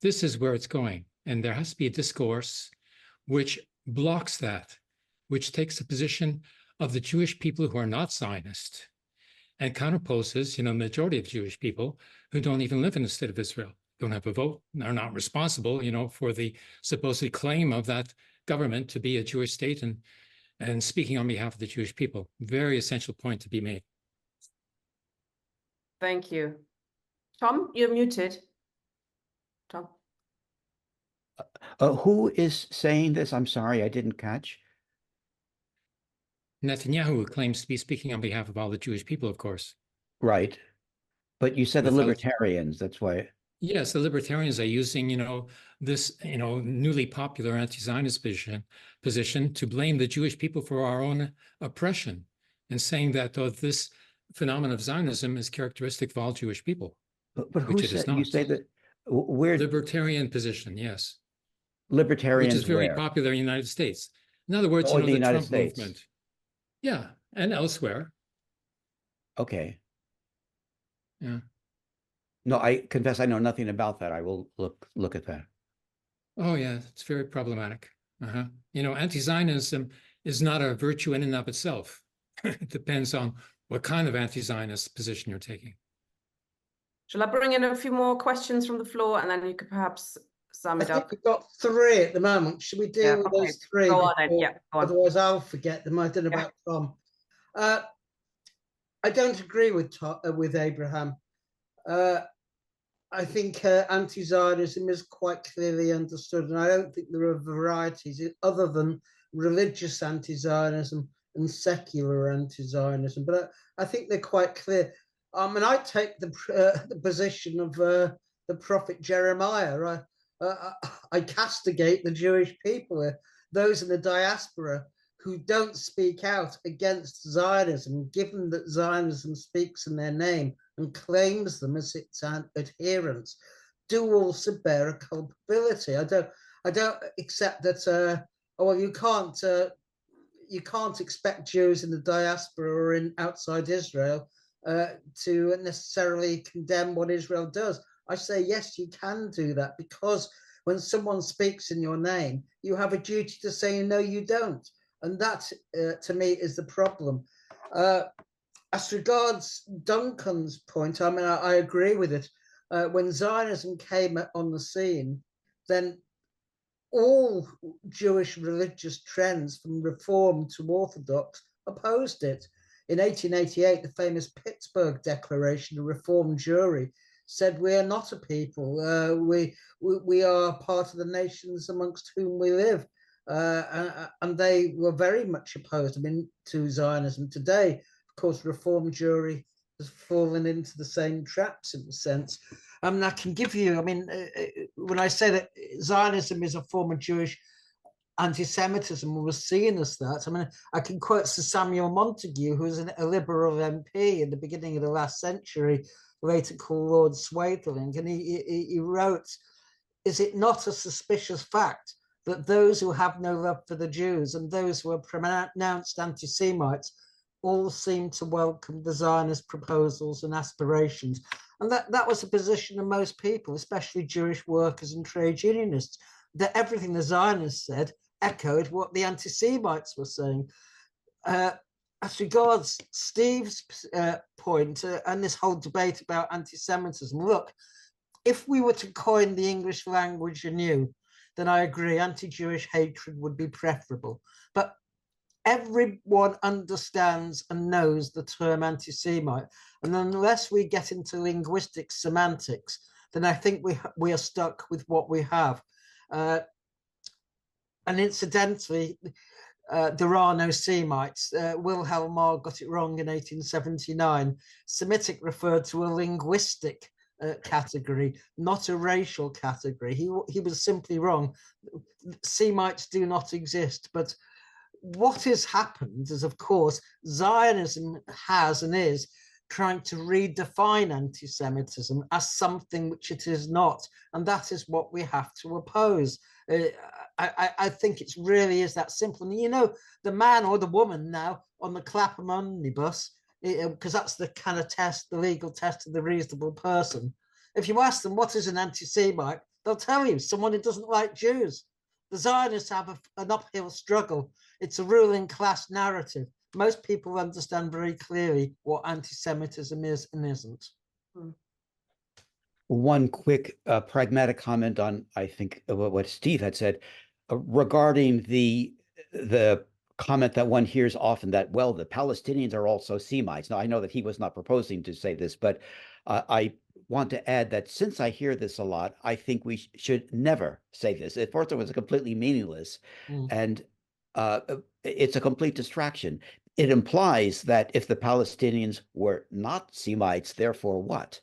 This is where it's going. And there has to be a discourse which blocks that, which takes the position of the Jewish people who are not Zionist and counterposes, majority of Jewish people who don't even live in the state of Israel, don't have a vote, are not responsible, for the supposed claim of that government to be a Jewish state and speaking on behalf of the Jewish people. Very essential point to be made. Thank you. Tom, you're muted. Tom. Who is saying this? I'm sorry, I didn't catch. Netanyahu claims to be speaking on behalf of all the Jewish people, of course. Right. But you said the libertarians, that's why. Yes, the libertarians are using, this, newly popular anti-Zionist position to blame the Jewish people for our own oppression and saying that this phenomenon of Zionism is characteristic of all Jewish people, But who which it is said, you not. say that we're Libertarian position, yes, which libertarians is very where? popular in the United States. In other words, Or you know, the the United Trump States? movement. Yeah, and elsewhere. Okay. Yeah. No, I confess I know nothing about that. I will look at that. Oh, yeah, it's very problematic. You know, anti-Zionism is not a virtue in and of itself. It depends on what kind of anti-Zionist position you're taking. Shall I bring in a few more questions from the floor, and then you could perhaps sum I it think up? we've got 3 at the moment. Should we deal with okay. those 3? Go on then. Yeah, go on. Otherwise, I'll forget them. I don't know about Tom. I don't agree with Abraham. I think anti-Zionism is quite clearly understood, and I don't think there are varieties other than religious anti-Zionism and secular anti-Zionism. But I think they're quite clear. And I take the position of the prophet Jeremiah. I castigate the Jewish people, those in the diaspora who don't speak out against Zionism, given that Zionism speaks in their name and claims them as its adherents, do also bear a culpability. I don't accept that. Well, you can't expect Jews in the diaspora or in outside Israel to necessarily condemn what Israel does. I say yes, you can do that, because when someone speaks in your name, you have a duty to say no, you don't. And that, to me, is the problem. As regards Duncan's point, I mean, I agree with it. When Zionism came on the scene, then all Jewish religious trends, from Reform to Orthodox, opposed it. In 1888, the famous Pittsburgh Declaration, the Reformed Jewry, said we are not a people. We are part of the nations amongst whom we live. And they were very much opposed, to Zionism. Today, of course, Reformed Jewry has fallen into the same traps in a sense. I can give you, when I say that Zionism is a form of Jewish anti-Semitism, was seen as that. I can quote Sir Samuel Montague, who was a Liberal MP in the beginning of the last century, later called Lord Swathling, and he wrote, "Is it not a suspicious fact that those who have no love for the Jews and those who are pronounced anti-Semites all seem to welcome the Zionist proposals and aspirations?" And that was the position of most people, especially Jewish workers and trade unionists, that everything the Zionists said echoed what the anti-Semites were saying. As regards Steve's point and this whole debate about anti-Semitism, look, if we were to coin the English language anew, then I agree, anti-Jewish hatred would be preferable. But everyone understands and knows the term anti-Semite. And unless we get into linguistic semantics, then I think we are stuck with what we have. And incidentally, there are no Semites. Wilhelm Marr got it wrong in 1879. Semitic referred to a linguistic category, not a racial category. He was simply wrong. Semites do not exist. But what has happened is, of course, Zionism has and is trying to redefine anti-Semitism as something which it is not. And that is what we have to oppose. I think it really is that simple. And you know, the man or the woman now on the Clapham omnibus, because that's the kind of test, the legal test of the reasonable person. If you ask them what is an anti-Semite, they'll tell you someone who doesn't like Jews. The Zionists have an uphill struggle. It's a ruling class narrative. Most people understand very clearly what anti-Semitism is and isn't. One quick pragmatic comment on, I think, what Steve had said regarding the comment that one hears often that, well, the Palestinians are also Semites. Now, I know that he was not proposing to say this, but I want to add that since I hear this a lot, I think we should never say this. At first, it was completely meaningless, and it's a complete distraction. It implies that if the Palestinians were not Semites, therefore what?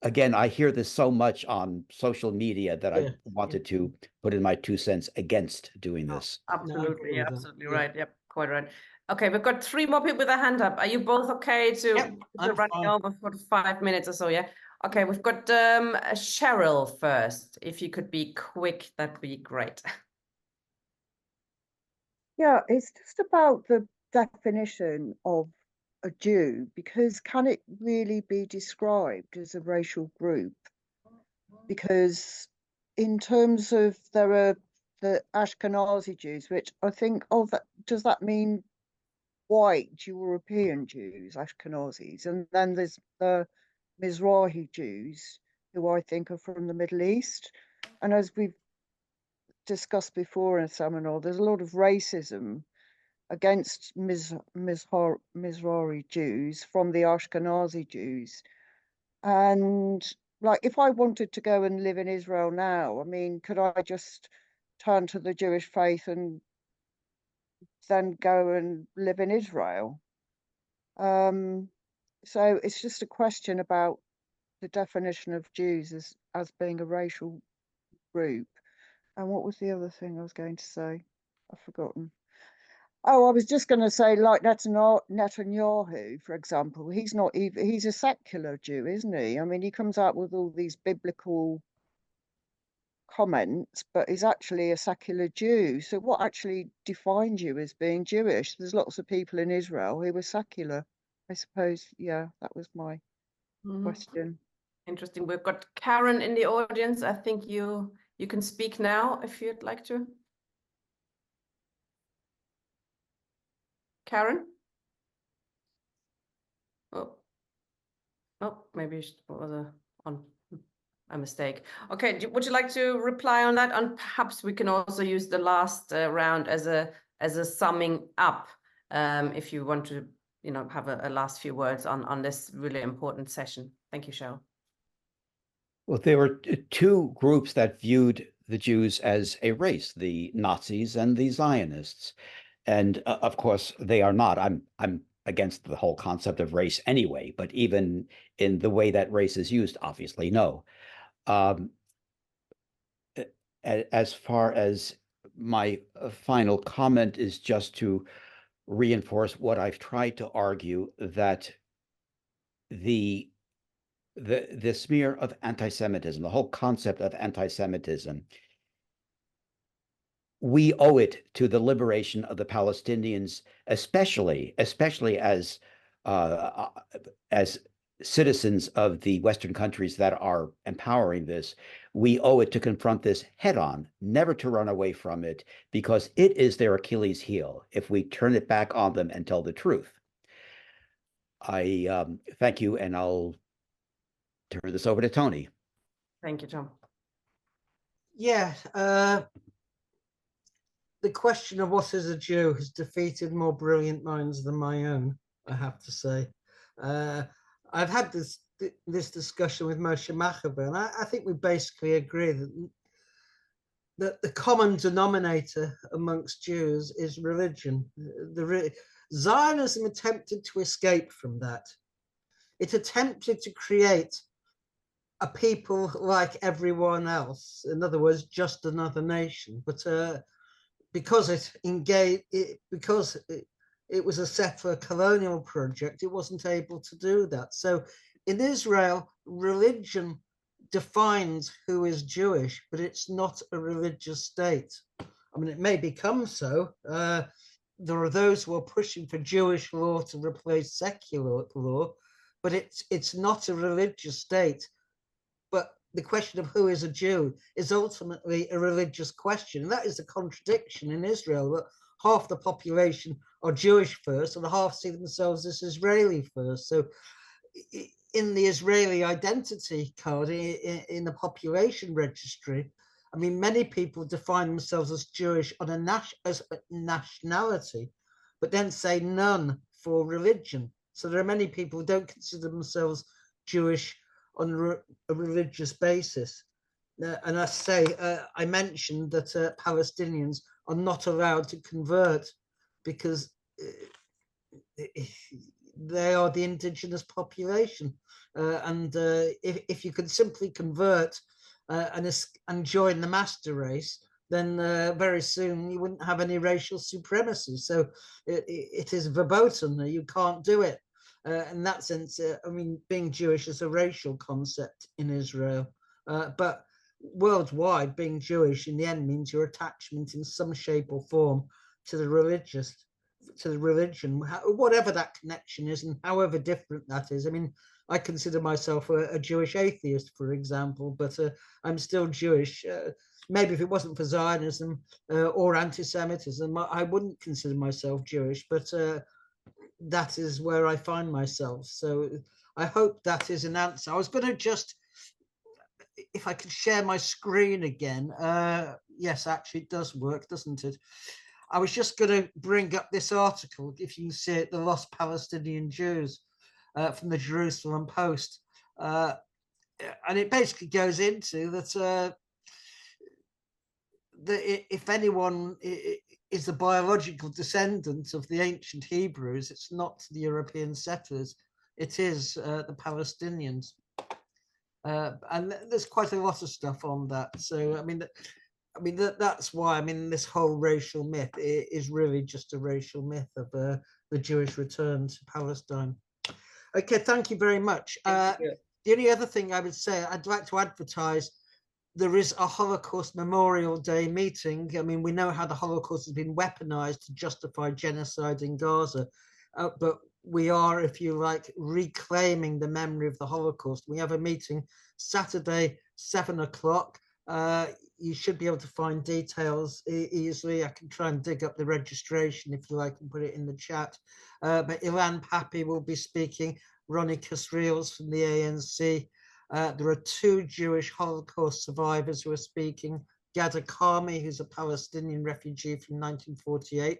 again, I hear this so much on social media that Yeah, I wanted to put in my 2 cents against doing No, this. Absolutely, agree with that. absolutely Yeah. right. Yep, quite right. Okay, we've got 3 more people with a hand up. Are you both okay to? Yep, We're I'm running fine. over for 5 minutes or so. Yeah. Okay, we've got Cheryl first. If you could be quick, that'd be great. Yeah, it's just about the definition of a Jew, because can it really be described as a racial group? Because in terms of there are the Ashkenazi Jews, which I think, oh, does that mean white European Jews, Ashkenazis? And then there's the Mizrahi Jews, who I think are from the Middle East. And as we've discussed before in a seminar, there's a lot of racism against Mizrahi Jews from the Ashkenazi Jews. And like, if I wanted to go and live in Israel now, I mean, could I just turn to the Jewish faith and then go and live in Israel? So it's just a question about the definition of Jews as being a racial group. And what was the other thing I was going to say? I've forgotten. Oh, I was just going to say, like Netanyahu, for example, he's not even, he's a secular Jew, isn't he? I mean, he comes out with all these biblical comments, but he's actually a secular Jew. So what actually defines you as being Jewish? There's lots of people in Israel who were secular. I suppose, yeah, that was my question. Interesting. We've got Karen in the audience. I think you can speak now if you'd like to. Karen? Oh, maybe it was a mistake. Okay, would you like to reply on that? And perhaps we can also use the last round as a summing up, if you want to, have a last few words on this really important session. Thank you, Cheryl. Well, there were 2 groups that viewed the Jews as a race, the Nazis and the Zionists. And of course, they are not. I'm against the whole concept of race anyway, but even in the way that race is used, obviously, no. As far as my final comment is just to reinforce what I've tried to argue, that the smear of anti-Semitism, the whole concept of anti-Semitism, we owe it to the liberation of the Palestinians, especially as citizens of the Western countries that are empowering this. We owe it to confront this head on, never to run away from it, because it is their Achilles heel if we turn it back on them and tell the truth. I thank you, and I'll turn this over to Tony. Thank you, Tom. Yeah, the question of what is a Jew has defeated more brilliant minds than my own, I have to say. I've had this discussion with Moshe Machaber, and I think we basically agree that the common denominator amongst Jews is religion. Zionism attempted to escape from that. It attempted to create a people like everyone else, in other words, just another nation. But because it was a settler colonial project, it wasn't able to do that. So in Israel, religion defines who is Jewish, but it's not a religious state. I mean, it may become so. There are those who are pushing for Jewish law to replace secular law, but it's not a religious state. But the question of who is a Jew is ultimately a religious question. And that is a contradiction in Israel, that half the population are Jewish first and half see themselves as Israeli first. So in the Israeli identity card, in the population registry, I mean, many people define themselves as Jewish on as a nationality, but then say none for religion. So there are many people who don't consider themselves Jewish on a religious basis. And I say, I mentioned that Palestinians are not allowed to convert because they are the indigenous population. If you could simply convert and join the master race, then very soon you wouldn't have any racial supremacy. So it is verboten. You can't do it. In that sense, I mean, being Jewish is a racial concept in Israel, but worldwide, being Jewish in the end means your attachment in some shape or form to the religion, whatever that connection is, and however different that is. I mean, I consider myself a Jewish atheist, for example, but I'm still Jewish. Maybe if it wasn't for Zionism or anti-Semitism, I wouldn't consider myself Jewish, but that is where I find myself. So I hope that is an answer. I was going to just, if I could share my screen again. Yes, actually it does work, doesn't it? I was just going to bring up this article, if you can see it, The Lost Palestinian Jews, from the Jerusalem Post. And it basically goes into that if anyone is the biological descendant of the ancient Hebrews, it's not the European settlers, it is the Palestinians. And there's quite a lot of stuff on that. So, I mean, that's why, I mean, this whole racial myth is really just a racial myth of the Jewish return to Palestine. Okay, thank you very much. The only other thing I would say, I'd like to advertise, there is a Holocaust Memorial Day meeting. I mean, we know how the Holocaust has been weaponized to justify genocide in Gaza, but we are, if you like, reclaiming the memory of the Holocaust. We have a meeting Saturday, 7 o'clock. You should be able to find details easily. I can try and dig up the registration if you like and put it in the chat. But Ilan Pappy will be speaking, Ronnie Kasriels from the ANC. There are 2 Jewish Holocaust survivors who are speaking, Gada Karmi, who's a Palestinian refugee from 1948.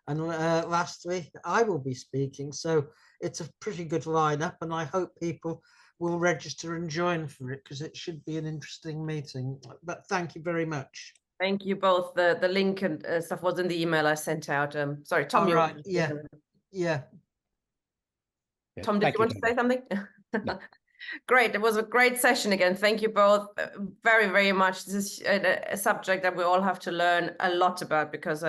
And lastly, I will be speaking. So it's a pretty good lineup, and I hope people will register and join for it, because it should be an interesting meeting. But thank you very much. Thank you both. The link and stuff was in the email I sent out. Sorry, Tom. All right. Yeah. Tom, did you want to say something? No. Great. It was a great session again. Thank you both very, very much. This is a subject that we all have to learn a lot about, because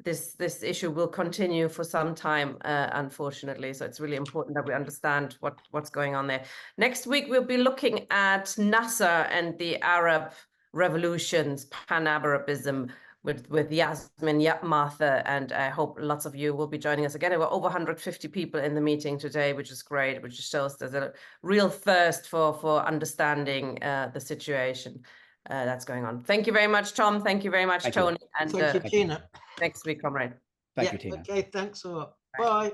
this issue will continue for some time, unfortunately. So it's really important that we understand what's going on there. Next week, we'll be looking at Nasser and the Arab revolutions, Pan-Arabism, with Yasmin, Martha, and I hope lots of you will be joining us again. There were over 150 people in the meeting today, which is great, which shows there's a real thirst for understanding the situation that's going on. Thank you very much, Tom. Thank you very much, Tony. And thank you, Tina. Next week, comrade. Thank you, Tina. Okay, thanks a lot. Bye.